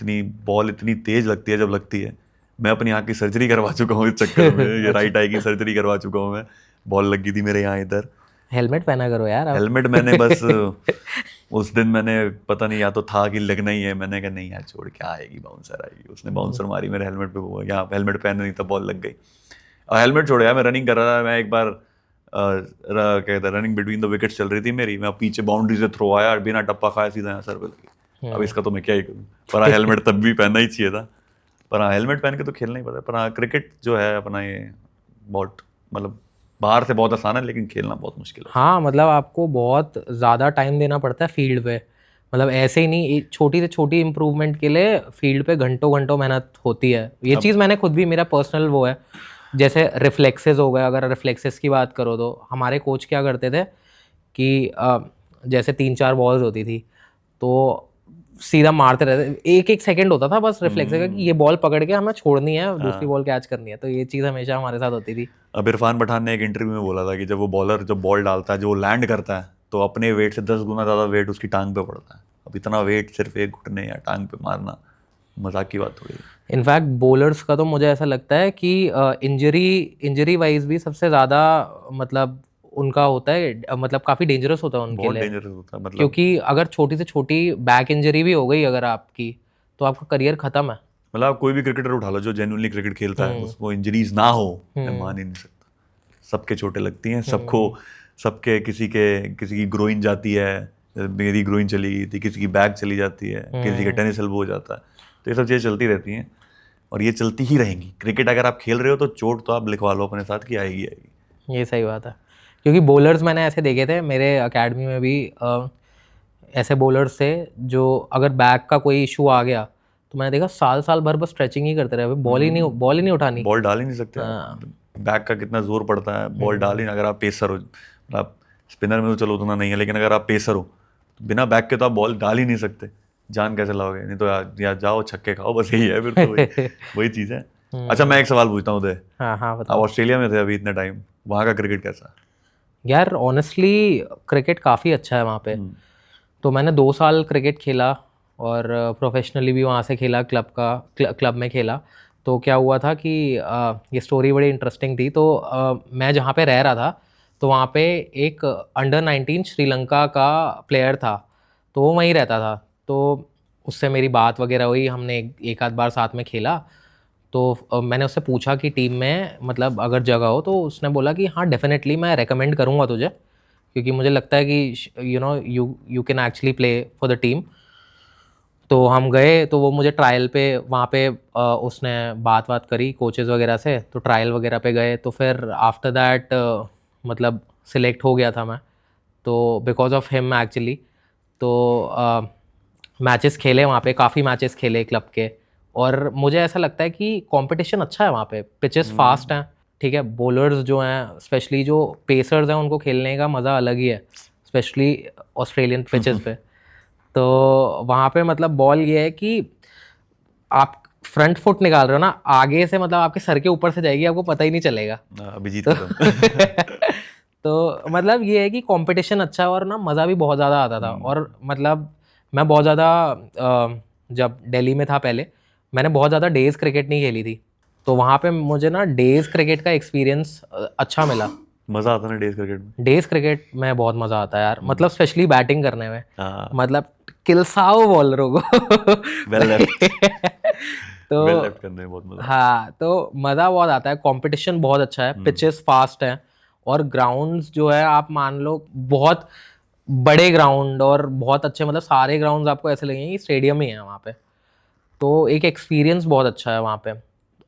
इतनी तेज लगती है, जब लगती है, मैं अपनी आँख की सर्जरी करवा चुका हूँ इस चक्कर में। ये राइट आई की सर्जरी करवा चुका हूँ मैं। बॉल लगी थी मेरे यहाँ इधर। हेलमेट पहना करो यार आप। हेलमेट मैंने बस उस दिन मैंने पता नहीं, या तो था कि लगना ही है, मैंने कहा नहीं यार छोड़, क्या आएगी, बाउंसर आएगी। उसने बाउंसर मारी मेरे हेलमेट पे, यहाँ हेलमेट पहने नहीं था, बॉल लग गई। और हेलमेट छोड़ो यार, मैं रनिंग कर रहा था, मैं एक बार क्या कहते हैं, रनिंग बिटवीन द विकेट्स चल रही थी मेरी, मैं पीछे बाउंड्री से थ्रो आया, बिना टप्पा खाया सीधा यहाँ सर पे लगी। अब इसका तो मैं क्या ही करूँ, पर हाँ हेलमेट तब भी पहनना ही चाहिए था, पर हाँ हेलमेट पहन के तो खेलना ही पड़ता है। पर हाँ क्रिकेट जो है अपना ये बहुत मतलब बाहर से बहुत आसान है, लेकिन खेलना बहुत मुश्किल है। हाँ मतलब आपको बहुत ज़्यादा टाइम देना पड़ता है फील्ड पे, मतलब ऐसे ही नहीं, एक छोटी से छोटी इम्प्रूवमेंट के लिए फील्ड पे घंटों घंटों मेहनत होती है। ये चीज़ मैंने खुद भी, मेरा पर्सनल वो है, जैसे रिफ्लेक्सेस हो गए, अगर रिफ्लेक्सेस की बात करो तो हमारे कोच क्या करते थे कि जैसे 3-4 बॉल्स होती थी तो सीधा मारते रहते, एक एक सेकंड होता था बस रिफ्लेक्सेस का कि ये बॉल पकड़ के हमें छोड़नी है, दूसरी बॉल कैच करनी है, तो ये चीज़ हमेशा हमारे साथ होती थी। अब इरफान पठान ने एक इंटरव्यू में बोला था कि जब वो बॉलर जब बॉल डालता है, जो वो लैंड करता है, तो अपने वेट से 10 गुना ज़्यादा वेट उसकी टांग पे पड़ता है। अब इतना वेट सिर्फ एक घुटने या टांग पे मारना मजाक की बात हो गई। इनफैक्ट बॉलर्स का तो मुझे ऐसा लगता है कि इंजरी वाइज भी सबसे ज़्यादा मतलब उनका होता है, मतलब काफ़ी डेंजरस होता है उनके बहुत लिए, डेंजरस होता है, मतलब क्योंकि अगर छोटी से छोटी बैक इंजरी भी हो गई अगर आपकी, तो आपका करियर ख़त्म है। मतलब आप कोई भी क्रिकेटर उठा लो जो जेन्युइनली क्रिकेट खेलता है, उसको इंजरीज ना हो, मैं मान ही नहीं सकता। सबके चोटें लगती हैं, सबको, सबके किसी की ग्रोइन जाती है, मेरी ग्रोइन चली गई थी, किसी की बैक चली जाती है, किसी का टेनिस एल्बो हो जाता है, तो ये सब चीज़ें चलती रहती हैं और ये चलती ही रहेंगी। क्रिकेट अगर आप खेल रहे हो तो चोट तो आप लिखवा लो अपने साथ कि आएगी आएगी। ये सही बात है, क्योंकि बॉलर्स मैंने ऐसे देखे थे मेरे अकेडमी में भी, ऐसे बॉलर्स थे जो अगर बैक का कोई इशू आ गया तो मैंने देखा साल साल भर बस स्ट्रेचिंग ही करते रहे, बॉल ही नहीं उठानी। बॉल डाल ही नहीं सकते आप, हाँ। बैक का कितना जोर पड़ता है, बॉल डाल ही, अगर आप पेसर हो, आप स्पिनर में तो चलो उतना नहीं है, लेकिन अगर आप पेसर हो तो बिना बैक के तो आप बॉल डाल ही नहीं सकते, जान कैसे लाओगे? नहीं तो या जाओ छक्के खाओ, बस यही है फिर तो वही चीज़ है। अच्छा मैं एक सवाल पूछता हूँ उदय, हाँ हाँ आप बताओ। ऑस्ट्रेलिया में थे अभी इतने टाइम, वहाँ का क्रिकेट कैसा? यार ऑनेस्टली क्रिकेट काफ़ी अच्छा है वहाँ पे। तो मैंने 2 साल क्रिकेट खेला और प्रोफेशनली भी वहाँ से खेला, क्लब में खेला। तो क्या हुआ था कि ये स्टोरी बड़ी इंटरेस्टिंग थी। तो मैं जहाँ पे रह रहा था तो वहाँ पे एक अंडर 19 श्रीलंका का प्लेयर था, तो वो वहीं रहता था। तो उससे मेरी बात वगैरह हुई, हमने एक आध बार साथ में खेला। तो मैंने उससे पूछा कि टीम में मतलब अगर जगह हो, तो उसने बोला कि हाँ डेफिनेटली मैं रेकमेंड करूँगा तुझे, क्योंकि मुझे लगता है कि you can actually play for the team. तो हम गए, तो वो मुझे ट्रायल पे वहाँ पे उसने बात करी कोचेज़ वगैरह से, तो ट्रायल वगैरह पे गए। तो फिर आफ्टर दैट मतलब सिलेक्ट हो गया था मैं, तो बिकॉज ऑफ हिम एक्चुअली। तो मैचेस खेले वहाँ पे, काफ़ी मैचेस खेले क्लब के, और मुझे ऐसा लगता है कि कंपटीशन अच्छा है वहाँ पे, पिचेस फास्ट हैं, ठीक है। बॉलर्स जो हैं स्पेशली जो पेसर्स हैं उनको खेलने का मज़ा अलग ही है, स्पेशली ऑस्ट्रेलियन पिचेस पे। तो वहाँ पे मतलब बॉल ये है कि आप फ्रंट फुट निकाल रहे हो ना, आगे से मतलब आपके सर के ऊपर से जाएगी, आपको पता ही नहीं चलेगा। अभिजीत तो कदम तो मतलब ये है कि कंपटीशन अच्छा है, और ना मज़ा भी बहुत ज़्यादा आता था। और मतलब मैं बहुत ज़्यादा जब दिल्ली में था पहले, मैंने बहुत ज़्यादा डेज़ क्रिकेट नहीं खेली थी, तो वहाँ पे मुझे ना डेज़ क्रिकेट का एक्सपीरियंस अच्छा मिला। मजा आता है ना डेज क्रिकेट में? डेज़ क्रिकेट में बहुत मज़ा आता है यार, मतलब स्पेशली बैटिंग करने में, हाँ, मतलब किलसाओ बॉलरों को वेल लेफ्ट, तो वेल लेफ्ट करने में बहुत मजा आता हाँ, तो मज़ा बहुत आता है, कंपटीशन बहुत अच्छा है, पिचेस फास्ट हैं, और ग्राउंड्स जो है आप मान लो बहुत बड़े ग्राउंड और बहुत अच्छे, मतलब सारे ग्राउंड्स आपको ऐसे लगेंगे कि स्टेडियम ही है वहाँ पे। तो एक एक्सपीरियंस बहुत अच्छा है वहाँ पे।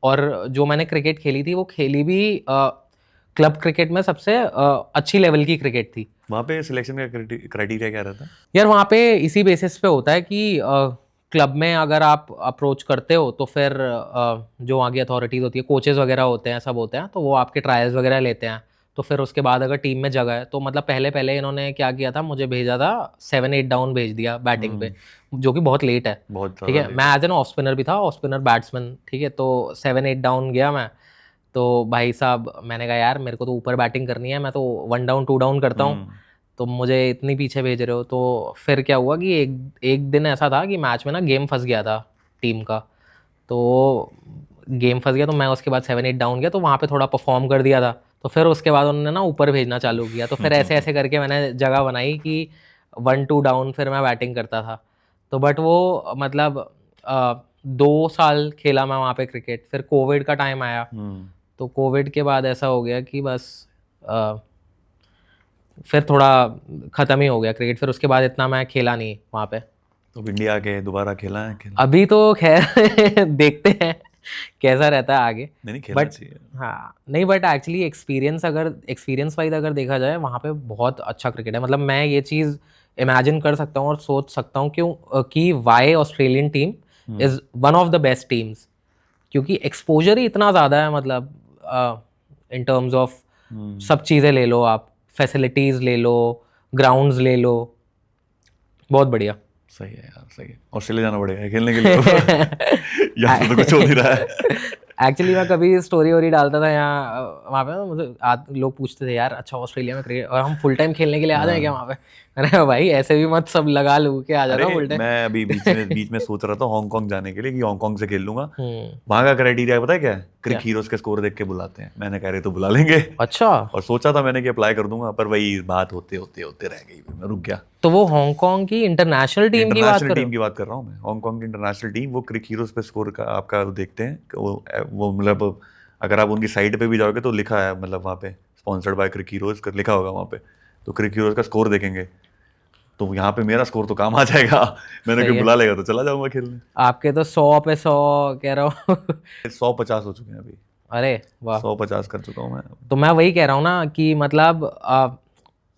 और जो मैंने क्रिकेट खेली थी वो खेली भी क्लब क्रिकेट में सबसे अच्छी लेवल की क्रिकेट थी। है। वहाँ पे सिलेक्शन का क्राइटेरिया क्या रहता है? यार वहाँ पे इसी बेसिस पे होता है कि क्लब में अगर आप अप्रोच करते हो तो फिर जो आगे अथॉरिटीज़ होती है, कोचेज़ वगैरह होते हैं, सब होते हैं, तो वो आपके ट्रायल्स वगैरह लेते हैं। तो फिर उसके बाद अगर टीम में जगह है तो मतलब पहले पहले इन्होंने क्या किया था, मुझे भेजा था 7-8 डाउन भेज दिया बैटिंग पे, जो कि बहुत लेट है, बहुत ठीक ज़्यादा है। मैं एज एन ऑफ स्पिनर भी था, ऑफ स्पिनर बैट्समैन, ठीक है। तो 7-8 डाउन गया मैं, तो भाई साहब मैंने कहा यार मेरे को तो ऊपर बैटिंग करनी है, मैं तो 1 डाउन 2 डाउन करता हूँ, तो मुझे इतनी पीछे भेज रहे हो। तो फिर क्या हुआ कि एक एक दिन ऐसा था कि मैच में ना गेम फंस गया था टीम का, तो गेम फंस गया, तो मैं उसके बाद 7-8 डाउन गया, तो वहाँ पे थोड़ा परफॉर्म कर दिया था। तो फिर उसके बाद उन्होंने ना ऊपर भेजना चालू किया, तो फिर ऐसे ऐसे करके मैंने जगह बनाई कि 1-2 डाउन फिर मैं बैटिंग करता था। तो बट वो मतलब 2 साल खेला मैं वहाँ पे क्रिकेट, फिर कोविड का टाइम आया, तो कोविड के बाद ऐसा हो गया कि बस फिर थोड़ा ख़त्म ही हो गया क्रिकेट, फिर उसके बाद इतना मैं खेला नहीं वहाँ पे। तो इंडिया के दोबारा खेला है खेला? अभी तो खैर देखते हैं कैसा रहता है आगे। नहीं नहीं, खेलना बट चाहिए। हाँ नहीं, बट एक्चुअली एक्सपीरियंस वाइज अगर देखा जाए वहाँ पे बहुत अच्छा क्रिकेट है। मतलब मैं ये चीज़ इमेजिन कर सकता हूँ और सोच सकता हूँ कि why Australian team is one of the best teams, क्योंकि एक्सपोजर ही इतना ज़्यादा है। मतलब इन टर्म्स ऑफ सब चीज़ें ले लो आप, फैसिलिटीज़ ले लो, ग्राउंड्स ले लो, बहुत बढ़िया। सही है यार, सही है। ऑस्ट्रेलिया जाना पड़ेगा खेलने के लिए। यहाँ से तो कुछ हो नहीं रहा है। एक्चुअली मैं कभी स्टोरी वोरी डालता था यहाँ वहाँ पे, मुझे लोग पूछते थे यार अच्छा ऑस्ट्रेलिया में क्रिकेट और हम फुल टाइम खेलने के लिए आ जाएं क्या वहाँ पे। मैंने कहा भाई ऐसे भी मत सब लगा लू के आ अरे जाना फुल टाइम। मैं अभी बीच में सोच रहा था हांगकांग जाने के लिए कि हांगकांग से खेल लूंगा। हम्म। वहां का क्राइटेरिया पता है क्या है? क्रिक क्या? हीरोज के स्कोर देख के बुलाते हैं। मैंने कह रहे तो बुला लेंगे। अच्छा, और सोचा था मैंने कि अप्लाई कर दूंगा, पर वही बात होते होते होते रह गई, मैं रुक गया। तो वो हांगकांग की इंटरनेशनल टीम की बात इंटरनेशनल कर रहे टीम की बात कर रहा हूँ मैं। हांगकांग की इंटरनेशनल टीम वो क्रिक हीरोज पे स्कोर का आपका देखते हैं कि वो मतलब अगर आप उनकी साइट पे भी जाओगे तो लिखा है, मतलब वहाँ पे स्पॉन्सर्ड बाय क्रिक हीरोज कर लिखा होगा वहाँ पे। तो क्रिक हीरोज का स्कोर देखेंगे तो यहाँ पे मेरा स्कोर तो काम आ जाएगा। मैंने सही कोई है। बुला लेगा तो चला जाऊंगा खेलने। आपके तो 100 पे 100 कह रहा हूँ। 150 हो चुके हैं अभी। अरे वाह। 150 कर चुका हूँ मैं। तो मैं वही कह रहा हूँ ना कि मतलब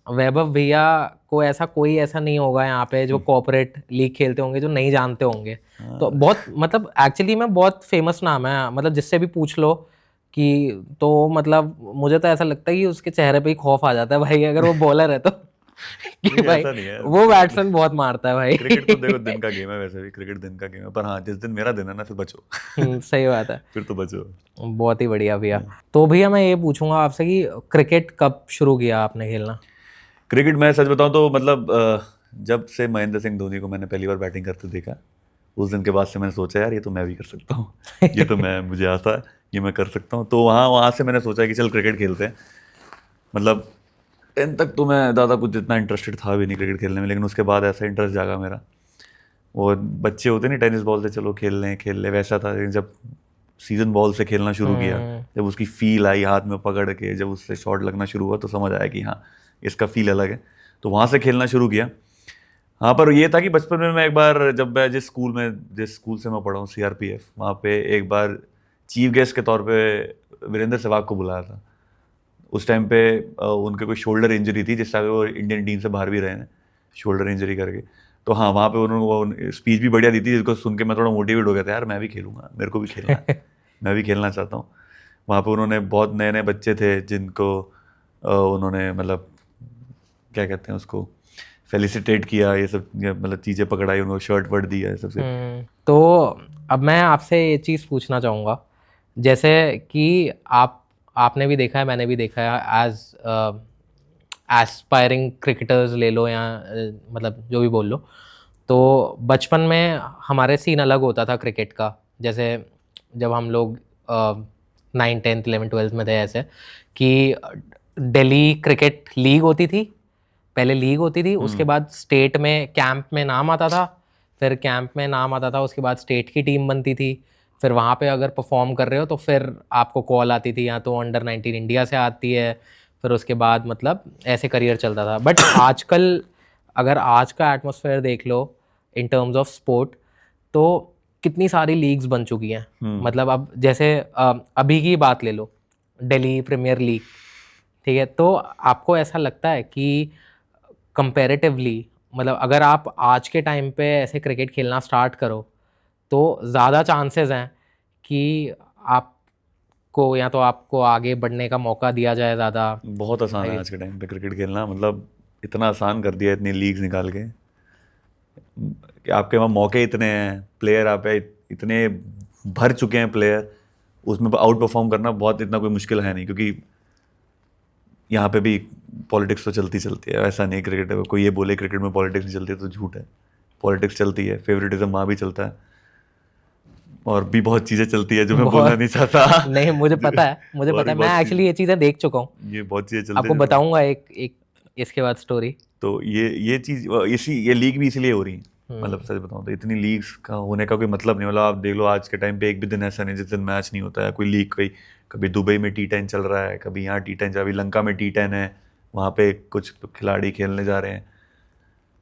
वैभव भैया को ऐसा कोई ऐसा नहीं होगा यहाँ पे जो कॉर्पोरेट लीग खेलते होंगे जो नहीं जानते होंगे। तो बहुत मतलब एक्चुअली में बहुत फेमस नाम है, मतलब जिससे भी पूछ लो कि, तो मतलब मुझे तो ऐसा लगता है कि उसके चेहरे पे ही खौफ आ जाता है भाई अगर वो बॉलर है तो कि नहीं भाई ऐसा नहीं है। वो बैट्समैन बहुत मारता है भाई। क्रिकेट तो देखो दिन का गेम है, वैसे भी क्रिकेट दिन का गेम है, पर हाँ जिस दिन मेरा दिन है ना फिर बचो। सही बात है। फिर तो बचो। बहुत ही बढ़िया भैया। तो भैया मैं ये पूछूंगा आपसे कि क्रिकेट कब शुरू किया आपने खेलना? क्रिकेट मैं सच बताऊं तो मतलब जब से महेंद्र सिंह धोनी को मैंने पहली बार बैटिंग करते देखा, उस दिन के बाद से मैंने सोचा यार ये तो मैं भी कर सकता हूँ। ये तो मैं मुझे आता है, ये मैं कर सकता हूँ। तो वहाँ वहाँ से मैंने सोचा कि चल क्रिकेट खेलते हैं। मतलब 10 तक तो मैं ज़्यादा कुछ इतना इंटरेस्टेड था भी नहीं क्रिकेट खेलने में, लेकिन उसके बाद ऐसा इंटरेस्ट जागा मेरा। वो बच्चे होते नहीं टेनिस बॉल से चलो खेल लें वैसा था, लेकिन जब सीजन बॉल से खेलना शुरू किया, जब उसकी फील आई हाथ में पकड़ के, जब उससे शॉट लगना शुरू हुआ तो समझ आया कि हाँ इसका फील अलग है। तो वहाँ से खेलना शुरू किया। हाँ पर ये था कि बचपन में मैं एक बार जब मैं जिस स्कूल से मैं पढ़ा हूँ CRPF, वहाँ पे एक बार चीफ गेस्ट के तौर पे वीरेंद्र सहवाग को बुलाया था। उस टाइम पे उनके कोई शोल्डर इंजरी थी जिस टाइम वो इंडियन टीम से बाहर भी रहे हैं शोल्डर इंजरी करके। तो हाँ वहाँ पे उन्होंने वो स्पीच भी बढ़िया दी थी, जिसको सुन के मैं थोड़ा मोटिवेट हो गया था, यार मैं भी खेलूंगा, मेरे को भी खेलना है, मैं भी खेलना चाहता हूँ। वहाँ पे उन्होंने बहुत नए नए बच्चे थे जिनको उन्होंने मतलब क्या कहते हैं उसको फेलिसिटेट किया, ये सब मतलब चीज़ें पकड़ाई, उनको शर्ट वर्ट दिया, ये सब से। तो अब मैं आपसे ये चीज़ पूछना चाहूँगा, जैसे कि आपने भी देखा है मैंने भी देखा है एज एस्पायरिंग क्रिकेटर्स ले लो या मतलब जो भी बोल लो, तो बचपन में हमारे सीन अलग होता था क्रिकेट का। जैसे जब हम लोग 9, 10, 11, 12 में थे, ऐसे कि दिल्ली क्रिकेट लीग होती थी, पहले लीग होती थी, उसके बाद स्टेट में कैंप में नाम आता था, फिर कैंप में नाम आता था, उसके बाद स्टेट की टीम बनती थी, फिर वहाँ पे अगर परफॉर्म कर रहे हो तो फिर आपको कॉल आती थी, या तो अंडर 19 इंडिया से आती है, फिर उसके बाद मतलब ऐसे करियर चलता था। बट आजकल अगर आज का एटमॉस्फेयर देख लो इन टर्म्स ऑफ स्पोर्ट, तो कितनी सारी लीग्स बन चुकी हैं। मतलब अब जैसे अभी की बात ले लो, दिल्ली प्रीमियर लीग, ठीक है, तो आपको ऐसा लगता है कि कंपैरेटिवली मतलब अगर आप आज के टाइम पे ऐसे क्रिकेट खेलना स्टार्ट करो तो ज़्यादा चांसेस हैं कि आपको या तो आपको आगे बढ़ने का मौका दिया जाए ज़्यादा? बहुत आसान है आज के टाइम पे क्रिकेट खेलना, मतलब इतना आसान कर दिया है इतनी लीग्स निकाल के कि आपके वहाँ मौके इतने हैं, प्लेयर आप इतने भर चुके हैं प्लेयर, उसमें आउट परफॉर्म करना बहुत इतना कोई मुश्किल है नहीं। क्योंकि यहाँ पे भी पॉलिटिक्स तो चलती है, ऐसा नहीं क्रिकेट है कोई ये बोले क्रिकेट में पॉलिटिक्स नहीं चलती तो झूठ है। पॉलिटिक्स चलती है, फेवरेटिज्म वहाँ भी चलता है, और भी बहुत चीज़ें चलती है जो मैं बोलना नहीं चाहता। नहीं मुझे पता है, मैं एक्चुअली ये चीज़ें देख चुका हूँ। ये बहुत चीज़ें चलती आपको है बताऊंगा एक इसके बाद स्टोरी। तो ये चीज़ ये लीग भी इसलिए हो रही है। मतलब सच बताऊँ तो इतनी लीग्स का होने का कोई मतलब नहीं। मतलब आप देख लो आज के टाइम पे एक भी दिन ऐसा नहीं जिस दिन मैच नहीं होता है, कोई लीग कोई कभी दुबई में T10 चल रहा है, कभी यहाँ T10 अभी लंका में T10 है, वहाँ पे कुछ खिलाड़ी खेलने जा रहे हैं,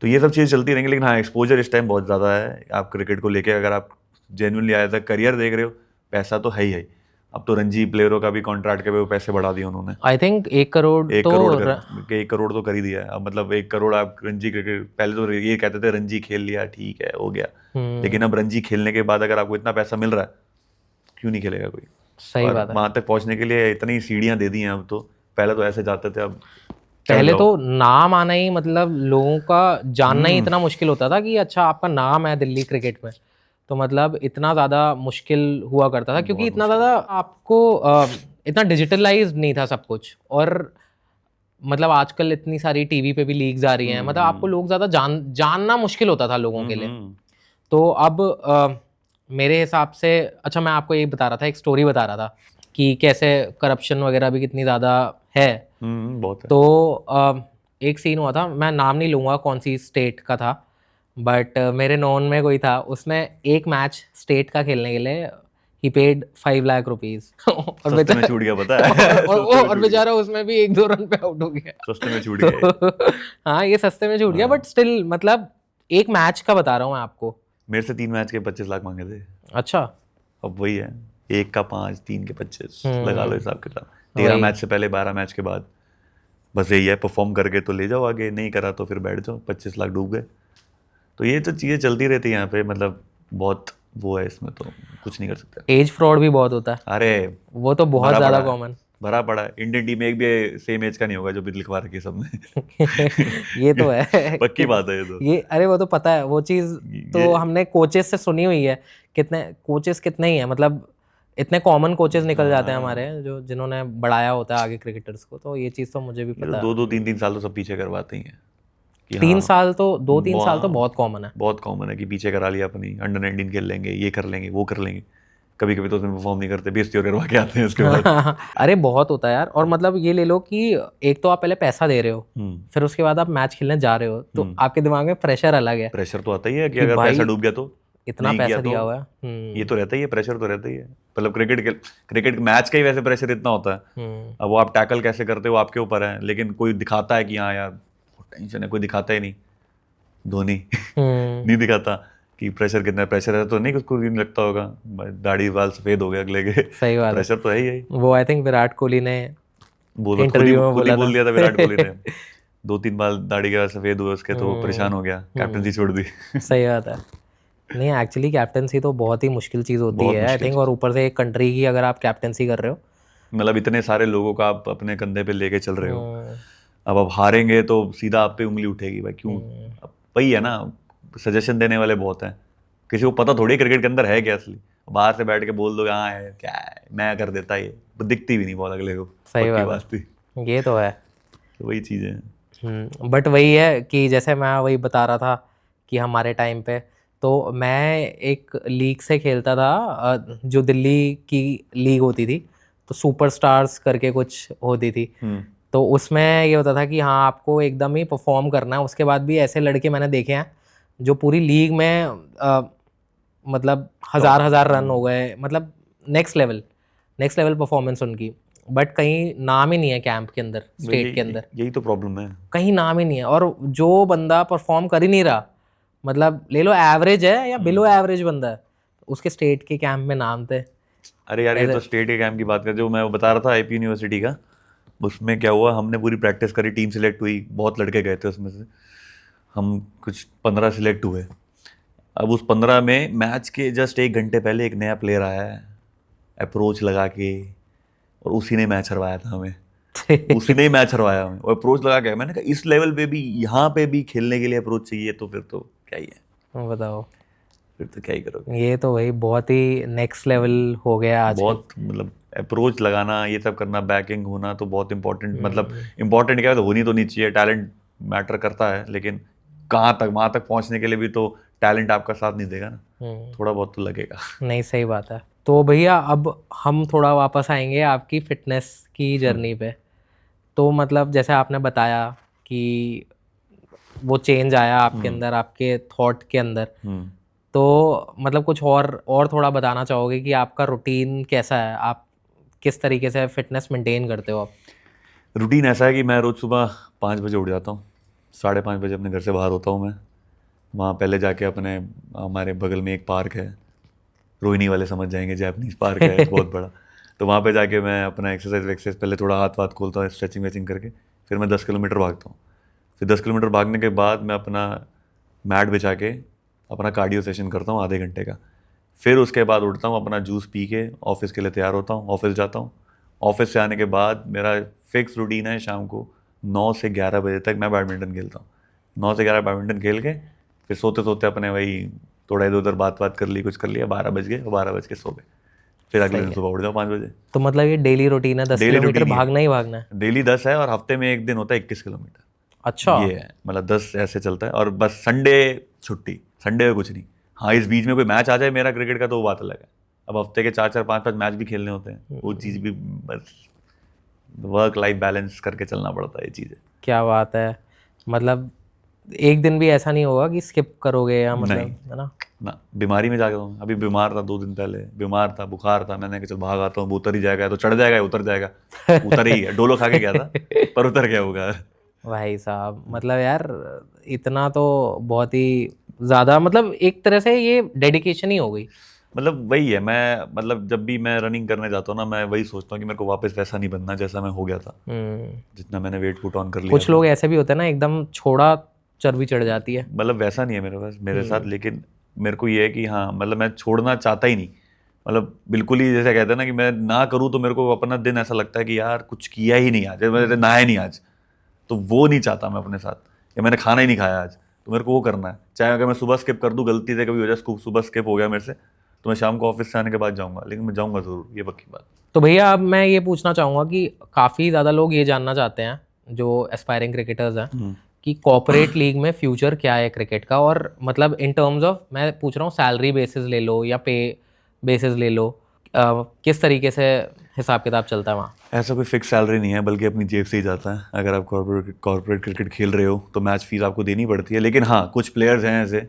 तो ये सब चीज़ें चलती रहेंगी। लेकिन हाँ, एक्सपोजर इस टाइम बहुत ज़्यादा है आप क्रिकेट को लेके। अगर आप जेन्युइनली आया था करियर देख रहे हो, पैसा तो है ही है। अब तो रणजी प्लेयरों का भी कॉन्ट्रैक्ट के वो पैसे बढ़ा दिए उन्होंने। आई थिंक 1 करोड़ एक तो करोड़ कर 1 करोड़ तो कर ही दिया है। अब मतलब 1 करोड़ आप रणजी क्रिकेट, पहले तो ये कहते थे रणजी खेल लिया ठीक है हो गया, लेकिन अब रणजी खेलने के बाद अगर आपको इतना पैसा मिल रहा है, क्यों नहीं खेलेगा कोई। सही और बात है। वहां तक पहुंचने के लिए इतनी सीढ़ियां दे दी हैं अब तो, पहले तो ऐसे जाते थे, अब चढ़ पहले जाओ। तो नाम आना ही मतलब लोगों का जानना ही इतना मुश्किल होता था कि अच्छा आपका नाम है दिल्ली क्रिकेट में, तो मतलब इतना ज़्यादा मुश्किल हुआ करता था क्योंकि बहुत इतना ज़्यादा आपको इतना डिजिटलाइज नहीं था सब कुछ। और मतलब आजकल इतनी सारी टीवी पे भी लीक्स आ रही हैं, मतलब आपको लोग ज़्यादा जानना मुश्किल होता था लोगों के लिए। तो अब मेरे हिसाब से, अच्छा मैं आपको ये बता रहा था, एक स्टोरी बता रहा था कि कैसे करप्शन वगैरह भी कितनी ज़्यादा है। बहुत है। तो एक सीन हुआ था, मैं नाम नहीं लूँगा कौन सी स्टेट का था, बट मेरे नॉन में कोई था, उसने एक मैच स्टेट का खेलने के लिए ही पेड 5 लाख रुपीज़ और सस्ते में छूट गया, पता है। और सस्ते में छूट गया, बेचारा उसमें भी 1-2 रन पे आउट हो गया। सस्ते में छूट गया ये। तो हाँ, ये सस्ते में छूट गया, बट स्टिल मतलब एक मैच का बता रहा हूँ मैं आपको। मेरे से 3 मैच के 25 लाख मांगे थे। अच्छा। अब वही है, एक का 5, 3 के 25, लगा लो हिसाब किताब। 13 वही। मैच से पहले 12 मैच के बाद बस यही है, परफॉर्म करके तो ले जाओ आगे, नहीं करा तो फिर बैठ जाओ, 25 लाख डूब गए। तो ये तो चीज़ें चलती रहती है यहाँ पे, मतलब बहुत वो है इसमें, तो कुछ नहीं कर सकते। एज फ्रॉड भी बहुत होता है, अरे वो तो बहुत भरा ज़्यादा पड़ा है, कॉमन। भरा पड़ा है। इंडियन टीम में एक भी सेम एज का नहीं होगा जो भी लिखवा रखी है सबने। ये तो है पक्की बात है ये तो। ये अरे वो तो पता है वो चीज़, तो ये हमने कोचेस से सुनी हुई है। कितने कोचेस कितने ही हैं, मतलब इतने कॉमन कोचेस निकल जाते हैं हमारे जो जिन्होंने बढ़ाया होता है आगे क्रिकेटर्स को, तो ये चीज़ तो मुझे भी ये तो पता है। 2-2 3-3 साल तो सब पीछे करवाते ही हैं कि 3 हाँ, साल तो 2-3 साल तो बहुत कॉमन है। बहुत कॉमन है कि पीछे करा लिया अपनी, अंडर 19 खेल लेंगे, ये कर लेंगे, वो कर लेंगे। कभी कभी तो उसमें परफॉर्म नहीं करते, बेइज्जती करवा के आते हैं उसके बाद। अरे बहुत होता है यार। और मतलब ये ले लो कि एक तो आप पहले पैसा दे रहे हो, फिर उसके बाद आप मैच खेलने जा रहे हो, तो आपके दिमाग में प्रेशर अलग है प्रेशर तो आता ही है कि कि अगर भाई पैसा डूब गया तो, इतना नहीं पैसा किया दिया तो, हुआ है। ये तो रहता ही है, प्रेशर तो रहता ही है। मतलब क्रिकेट मैच का ही वैसे प्रेशर इतना होता है। अब वो आप टैकल कैसे करते हो आपके ऊपर है, लेकिन कोई दिखाता है कि हाँ यार टेंशन है, कोई दिखाता ही नहीं। धोनी नहीं दिखाता कि प्रेशर कितना है, प्रेशर है तो नहीं, उसको भी नहीं लगता होगा, दाढ़ी बाल सफेद हो गए अगले के। सही बात है। प्रेशर तो है ही। वो आई थिंक विराट कोहली ने खुद इंटरव्यू में ही बोला बोल था। दिया था विराट कोहली ने। 2-3 बाल दाढ़ी के बाद सफेद हुए उसके, तो वो परेशान हो गया, कैप्टनसी छोड़ दी। सही बात है। नहीं एक्चुअली कैप्टनसी तो बहुत ही मुश्किल चीज़ होती बहुत है आई मुश्किल थिंक, और ऊपर से एक कंट्री की अगर आप कैप्टनसी कर रहे हो। मतलब इतने सारे लोगों का आप अपने कंधे पे लेके चल रहे हो, अब आप हारेंगे तो सीधा आप पे उंगली उठेगी भाई क्यों। अब वही है ना, सजेशन देने वाले बहुत हैं, किसी को पता थोड़ी क्रिकेट के अंदर है क्या असली। बाहर से बैठ के बोल दो हाँ है क्या है, मैं कर देता, ये दिखती भी नहीं बॉल अगले को। सही पक्की बात थी। है, ये तो है। तो वही चीज़ें हैं। बट वही है कि जैसे मैं वही बता रहा था कि हमारे टाइम पे तो मैं एक लीग से खेलता था, जो दिल्ली की लीग होती थी, तो सुपर स्टार्स करके कुछ होती थी। तो उसमें ये होता था कि हाँ आपको एकदम ही परफॉर्म करना है। उसके बाद भी ऐसे लड़के मैंने देखे हैं जो पूरी लीग में मतलब हजार रन हो गए, मतलब नेक्स्ट लेवल परफॉर्मेंस उनकी, बट कहीं नाम ही नहीं है कैंप के अंदर, स्टेट के अंदर यही तो प्रॉब्लम है, कहीं नाम ही नहीं है। और जो बंदा परफॉर्म कर ही नहीं रहा, मतलब ले लो एवरेज है या बिलो एवरेज बंदा है, उसके स्टेट के कैंप में नाम थे। अरे यार ये तो स्टेट के कैंप की बात कर, जो मैं वो बता रहा था आईपी यूनिवर्सिटी का, उसमें क्या हुआ, हमने पूरी प्रैक्टिस करी, टीम सिलेक्ट हुई, बहुत लड़के गए थे उसमें से, हम कुछ 15 सिलेक्ट हुए। अब उस 15 में मैच के जस्ट 1 घंटे पहले एक नया प्लेयर आया है अप्रोच लगा के, और उसी ने मैच हरवाया था हमें। उसी ने ही मैच हरवाया हमें, और अप्रोच लगा के। मैंने कहा इस लेवल पे भी, यहाँ पे भी खेलने के लिए अप्रोच चाहिए, तो फिर तो क्या ही है, बताओ, फिर तो क्या ही करोगे। ये तो भाई बहुत ही नेक्स्ट लेवल हो गया आजकल। बहुत मतलब अप्रोच लगाना, ये सब करना, बैकिंग होना तो बहुत इंपॉर्टेंट, मतलब इंपॉर्टेंट क्या है, तो होनी तो नहीं चाहिए, टैलेंट मैटर करता है, लेकिन कहाँ तक, वहाँ तक पहुँचने के लिए भी तो टैलेंट आपका साथ नहीं देगा ना, थोड़ा बहुत तो लगेगा। नहीं सही बात है। तो भैया अब हम थोड़ा वापस आएंगे आपकी फिटनेस की जर्नी पे। तो मतलब जैसे आपने बताया कि वो चेंज आया आपके अंदर, आपके थॉट के अंदर, तो मतलब कुछ और थोड़ा बताना चाहोगे कि आपका रूटीन कैसा है, आप किस तरीके से फिटनेस मेंटेन करते हो आप? रूटीन ऐसा है कि मैं रोज़ सुबह 5 बजे उठ जाता हूँ, 5:30 बजे अपने घर से बाहर होता हूँ मैं। वहाँ पहले जाके अपने हमारे बगल में एक पार्क है, रोहिणी वाले समझ जाएंगे, जैपनीज पार्क है बहुत बड़ा। तो वहाँ पे जाके मैं अपना एक्सरसाइज पहले थोड़ा हाथ वाथ खोलता हूँ, स्ट्रेचिंग वेचिंग करके फिर मैं 10 किलोमीटर भागता हूँ। फिर 10 किलोमीटर भागने के बाद मैं अपना मैट बिछा के अपना कार्डियो सेशन करता हूँ आधे घंटे का। फिर उसके बाद उठता हूँ, अपना जूस पी के ऑफिस के लिए तैयार होता हूँ, ऑफिस जाता हूँ। ऑफिस से आने के बाद मेरा फिक्स रूटीन है, शाम को 9 से 11 बजे तक मैं बैडमिंटन खेलता हूँ। 9 से 11 बैडमिंटन खेल के फिर सोते सोते अपने वही थोड़ा इधर उधर बात कर ली, कुछ कर लिया, 12 बज गए, 12 बज के सो गए। फिर अगले सही दिन है। सुबह उठ जाओ 5 बजे। तो मतलब ये डेली रूटीन है, 10 डेली किलोमीटर रूटीन भागना ही ही भागना है? है, डेली 10 है और हफ्ते में एक दिन होता है 21 किलोमीटर। अच्छा। ये है, मतलब 10 ऐसे चलता है। और बस संडे छुट्टी, संडे में कुछ नहीं। हाँ, इस बीच में कोई मैच आ जाए मेरा क्रिकेट का तो वो बात अलग है। अब हफ्ते के 4-4 5-5 मैच भी खेलने होते हैं, वो चीज़ भी बस वर्क लाइफ बैलेंस करके चलना पड़ता है, ये चीज़ है। क्या बात है। मतलब एक दिन भी ऐसा नहीं होगा कि स्किप करोगे या मतलब, नहीं है ना? ना, बीमारी में जाके हूँ। अभी बीमार था 2 दिन पहले, बीमार था, बुखार था, मैंने कहा चल भाग आता हूँ, वो उतर ही जाएगा, तो चढ़ जाएगा या उतर जाएगा। उतर ही है, डोलो खा के गया था पर उतर गया होगा। भाई साहब, मतलब यार इतना तो बहुत ही ज़्यादा, मतलब एक तरह से ये डेडिकेशन ही हो गई। मतलब वही है, मैं मतलब जब भी मैं रनिंग करने जाता हूँ ना, मैं वही सोचता हूँ कि मेरे को वापस वैसा नहीं बनना जैसा मैं हो गया था, जितना मैंने वेट पुट ऑन कर लिया कुछ था। लोग ऐसे भी होते हैं ना, एकदम छोड़ा चर्बी चढ़ जाती है। मतलब वैसा नहीं है मेरे पास, मेरे साथ। लेकिन मेरे को ये है कि हाँ, मतलब मैं छोड़ना चाहता ही नहीं। मतलब बिल्कुल ही जैसे कहते हैं ना कि मैं ना करूँ तो मेरे को अपना दिन ऐसा लगता है कि यार कुछ किया ही नहीं आज, मैंने नहाया नहीं आज, तो वो नहीं चाहता मैं अपने साथ। या मैंने खाना ही नहीं खाया आज, तो मेरे को वो करना है। चाहे अगर मैं सुबह स्किप कर दूँ, गलती से कभी हो जाए सुबह स्किप हो गया मेरे से, तो मैं शाम को ऑफिस से आने के बाद जाऊँगा, लेकिन मैं जाऊँगा ज़रूर, ये पक्की बात। तो भैया अब मैं ये पूछना चाहूँगा कि काफ़ी ज़्यादा लोग ये जानना चाहते हैं, जो एस्पायरिंग क्रिकेटर्स हैं, कि कॉर्पोरेट लीग में फ्यूचर क्या है क्रिकेट का, और मतलब इन टर्म्स ऑफ मैं पूछ रहा हूँ, सैलरी बेसिस ले लो या पे बेसिस ले लो, किस तरीके से हिसाब किताब चलता है वहाँ? ऐसा कोई फिक्स सैलरी नहीं है, बल्कि अपनी जेब से ही जाता है। अगर आप कॉर्पोरेट क्रिकेट खेल रहे हो तो मैच फीस आपको देनी पड़ती है। लेकिन हाँ, कुछ प्लेयर्स हैं ऐसे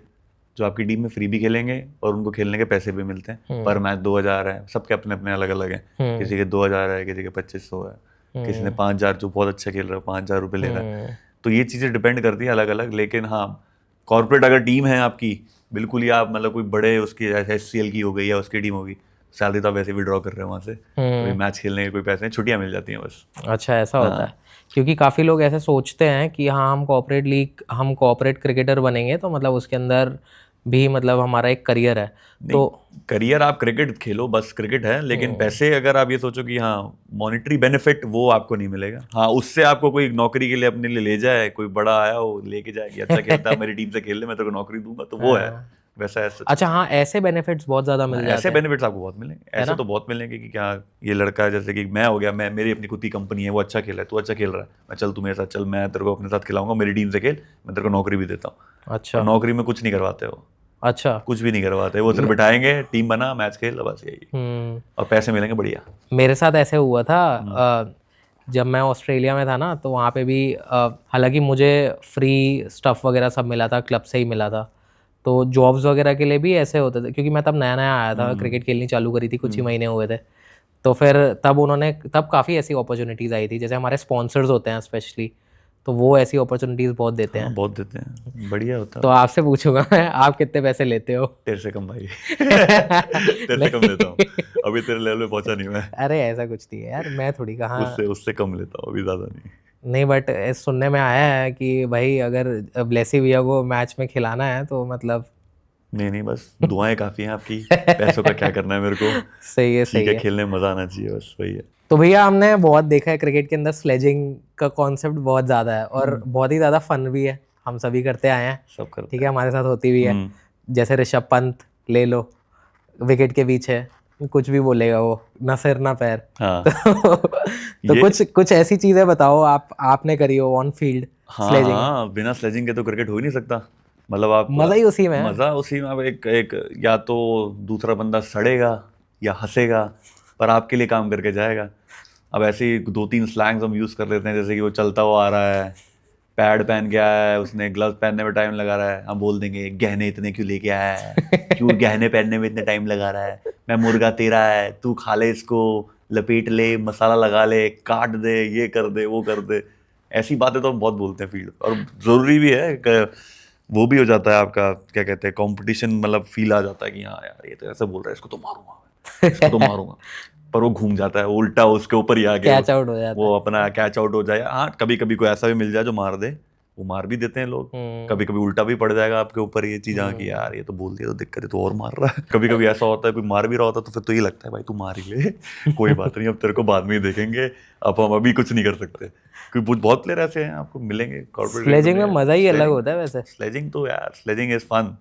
जो आपकी टीम में फ्री भी खेलेंगे और उनको खेलने के पैसे भी मिलते हैं। पर मैच 2,000 है, सबके अपने अपने अलग अलग हैं। किसी के 2,000 है, किसी के 2,500 है, किसी ने 5,000, जो बहुत अच्छा खेल रहा है 5,000 रुपये ले रहा है। तो ये चीज़ें डिपेंड करती है अलग अलग। लेकिन हाँ, कॉर्पोरेट अगर टीम है आपकी, बिल्कुल ही आप मतलब कोई बड़े उसकी SCL की हो गई या उसकी टीम होगी, सैलरी तो आप वैसे विड्रॉ कर रहे हो वहाँ से, कोई मैच खेलने के कोई पैसे नहीं, छुट्टियाँ मिल जाती हैं बस। अच्छा, ऐसा होता है। क्योंकि काफ़ी लोग ऐसे सोचते हैं कि हाँ, हम कॉर्पोरेट क्रिकेटर बनेंगे तो मतलब उसके अंदर भी मतलब हमारा एक करियर है। तो नहीं, करियर आप क्रिकेट खेलो, बस क्रिकेट है। लेकिन पैसे अगर आप ये सोचो कि हाँ मॉनेटरी बेनिफिट, वो आपको नहीं मिलेगा। हाँ, उससे आपको कोई नौकरी के लिए अपने लिए ले जाए, कोई बड़ा आया हो लेके जाए कि अच्छा खेलता है मेरी टीम से खेल ले, मैं तेरे को नौकरी दूंगा, तो वो है वैसा है। अच्छा, हाँ, ऐसे बेनिफिट्स बहुत ज़्यादा मिल ऐसे जाते हैं, बेनिफिट्स आपको बहुत मिलेंगे, है ऐसे ना? तो बहुत मिलेंगे कि क्या ये लड़का है, जैसे कि मैं हो गया, मैं मेरी अपनी खुद की कंपनी है, वो अच्छा खेला है, तू अच्छा खेल रहा है, मैं चल तू मेरे साथ चल, मैं तेरे को अपने साथ खिलाऊंगा, मेरी टीम से खेल, मैं तेरे को नौकरी भी देता हूँ। अच्छा। और नौकरी में कुछ नहीं करवाते हो, अच्छा। कुछ भी नहीं करवाते, वो सिर्फ बिठाएंगे, टीम बना, मैच खेल, बस यही। और पैसे मिलेंगे बढ़िया। मेरे साथ ऐसे हुआ था, जब मैं ऑस्ट्रेलिया में था ना, तो वहाँ पे भी हालांकि मुझे फ्री स्टफ़ वगैरह सब मिला था, क्लब से ही मिला था। तो जॉब्स वगैरह के लिए भी ऐसे होते थे, क्योंकि मैं तब नया नया आया था, क्रिकेट खेलनी चालू करी थी, कुछ ही महीने हुए थे। तो फिर तब काफ़ी ऐसी अपॉर्चुनिटीज़ आई थी, जैसे हमारे स्पॉन्सर्स होते हैं स्पेशली, तो वो ऐसी अपॉर्चुनिटीज़ बहुत देते हाँ, हैं। बहुत देते हैं, बढ़िया होता तो है। आपसे पूछूंगा मैं, आप कितने पैसे लेते हो? तेरे से कम भाई। तेरे से कम लेता हूँ, नहीं। अभी तेरे लेवल पे पहुंचा नहीं मैं। अरे ऐसा कुछ नहीं है यार, मैं थोड़ी कहाँ। उससे उससे कम लेता हूँ, अभी ज्यादा नहीं। नहीं, बट सुनने में आया है कि भाई अगर ब्लेसी भैया को मैच में खिलाना है तो मतलब नहीं नहीं, बस दुआएं काफी हैं आपकी, पैसों का क्या करना है मेरे को। सही है, ठीक सही है, है। खेलने में मजा आना चाहिए, बस वही है। तो भैया हमने बहुत देखा है क्रिकेट के अंदर स्लेजिंग का कॉन्सेप्ट बहुत ज़्यादा है, और बहुत ही ज़्यादा फन भी है, हम सभी करते आए हैं। सब करते ठीक है, हमारे साथ होती भी है। जैसे ऋषभ पंत ले लो, विकेट के पीछे कुछ भी बोलेगा वो, ना सिर ना पैर। हाँ। तो ये कुछ ऐसी चीज़ें बताओ आपने करी हो ऑन फील्ड हाँ स्लेजिंग में। हाँ, बिना स्लेजिंग के तो क्रिकेट हो ही नहीं सकता। मतलब आप मज़ा ही उसी में है। मजा उसी में, आप एक एक या तो दूसरा बंदा सड़ेगा या हंसेगा, पर आपके लिए काम करके जाएगा। अब ऐसे ही 2-3 स्लैंग्स हम यूज़ कर लेते हैं, जैसे कि वो चलता हुआ आ रहा है, पैड पहन के आया है, उसने ग्लव्स पहनने में टाइम लगा रहा है, हम बोल देंगे गहने इतने क्यों लेके आया है, क्यों गहने पहनने में इतने टाइम लगा रहा है, मैं मुर्गा तेरा है, तू खा ले इसको, लपेट ले, मसाला लगा ले, काट दे, ये कर दे, वो कर दे, ऐसी बातें तो हम बहुत बोलते हैं फील्ड, और ज़रूरी भी है, वो भी हो जाता है आपका, क्या कहते हैं, कंपटीशन, मतलब फील आ जाता है कि हाँ यार ये तो ऐसे बोल रहा है, इसको तो मारूंगा, इसको तो मारूंगा, पर वो घूम जाता है, उल्टा उसके ऊपर ही आ गया, कैच आउट हो जाता वो अपना कैच आउट हो जाए। हाँ, कभी कभी कोई ऐसा भी मिल जाए जो मार दे, वो मार भी देते हैं लोग, कभी कभी उल्टा भी पड़ जाएगा आपके ऊपर ये चीज़, हाँ कि यार ये तो बोल दिया तो दिक्कत है, तो और मार रहा है। कभी कभी ऐसा होता है कोई मार भी रहा होता है तो फिर तो ये लगता है भाई तू मार ही ले, कोई बात नहीं, अब तेरे को बाद में ही देखेंगे, अब हम अभी कुछ नहीं कर सकते। क्योंकि बहुत प्लेयर ऐसे हैं आपको मिलेंगे कॉर्पोरेट स्लेजिंग में मजा ही अलग होता है वैसे। स्लेजिंग तो यार, स्लेजिंग इज फन।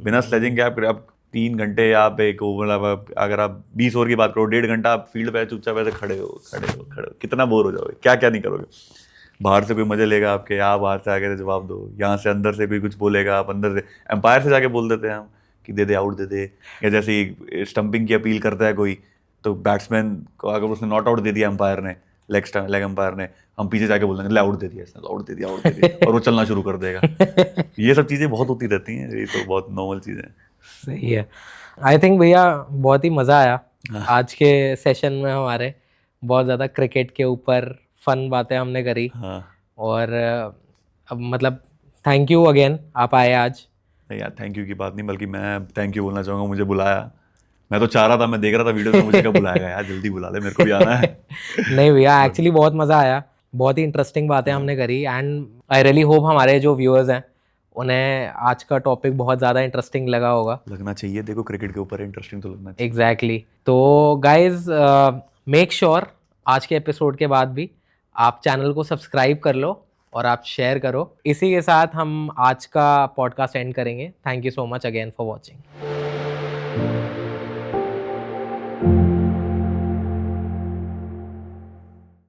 बिना स्लेजिंग के आप 3 घंटे आप एक मतलब अगर आप 20 ओवर की बात करो, 1.5 घंटा आप फील्ड पे चुपचाप ऐसे खड़े हो, कितना बोर हो जाओगे, क्या क्या नहीं करोगे। बाहर से कोई मजे लेगा आपके, आप बाहर से आके जवाब दो, यहाँ से अंदर से कोई कुछ बोलेगा, आप अंदर से एम्पायर से जाके बोल देते हैं हम कि दे दे, आउट दे दे, या जैसे स्टंपिंग की अपील करता है कोई, तो बैट्समैन को अगर उसने नॉट आउट दे दिया एम्पायर ने, लेग एम्पायर ने, हम पीछे जाके बोल देंगे ले आउट दे दिया इसने, आउट दे दिया, आउट दे दिया, और वो चलना शुरू कर देगा। ये सब चीज़ें बहुत होती रहती हैं, ये तो बहुत नॉर्मल चीज़ें हैं। सही है। आई थिंक भैया बहुत ही मज़ा आया आज के सेशन में, हमारे बहुत ज़्यादा क्रिकेट के ऊपर फन बातें हमने करी, हाँ और अब मतलब थैंक यू अगेन, आप आए आज। नहीं यार, थैंक यू की बात नहीं, बल्कि मैं थैंक यू बोलना चाहूँगा, मुझे बुलाया, मैं तो चाह रहा था, मैं देख रहा था वीडियो में, मुझे कब बुलाएगा यार, जल्दी बुला ले, मेरे को भी आना है। नहीं भैया, एक्चुअली बहुत मज़ा आया, बहुत ही इंटरेस्टिंग बातें हमने करी, एंड आई रियली होप हमारे जो व्यूअर्स हैं उन्हें आज का टॉपिक बहुत ज़्यादा इंटरेस्टिंग लगा होगा। लगना चाहिए, देखो क्रिकेट के ऊपर इंटरेस्टिंग तो लगना चाहिए। एग्जैक्टली तो गाइज मेक श्योर आज के एपिसोड के बाद भी आप चैनल को सब्सक्राइब कर लो और आप शेयर करो। इसी के साथ हम आज का पॉडकास्ट एंड करेंगे। Thank you so much again for watching.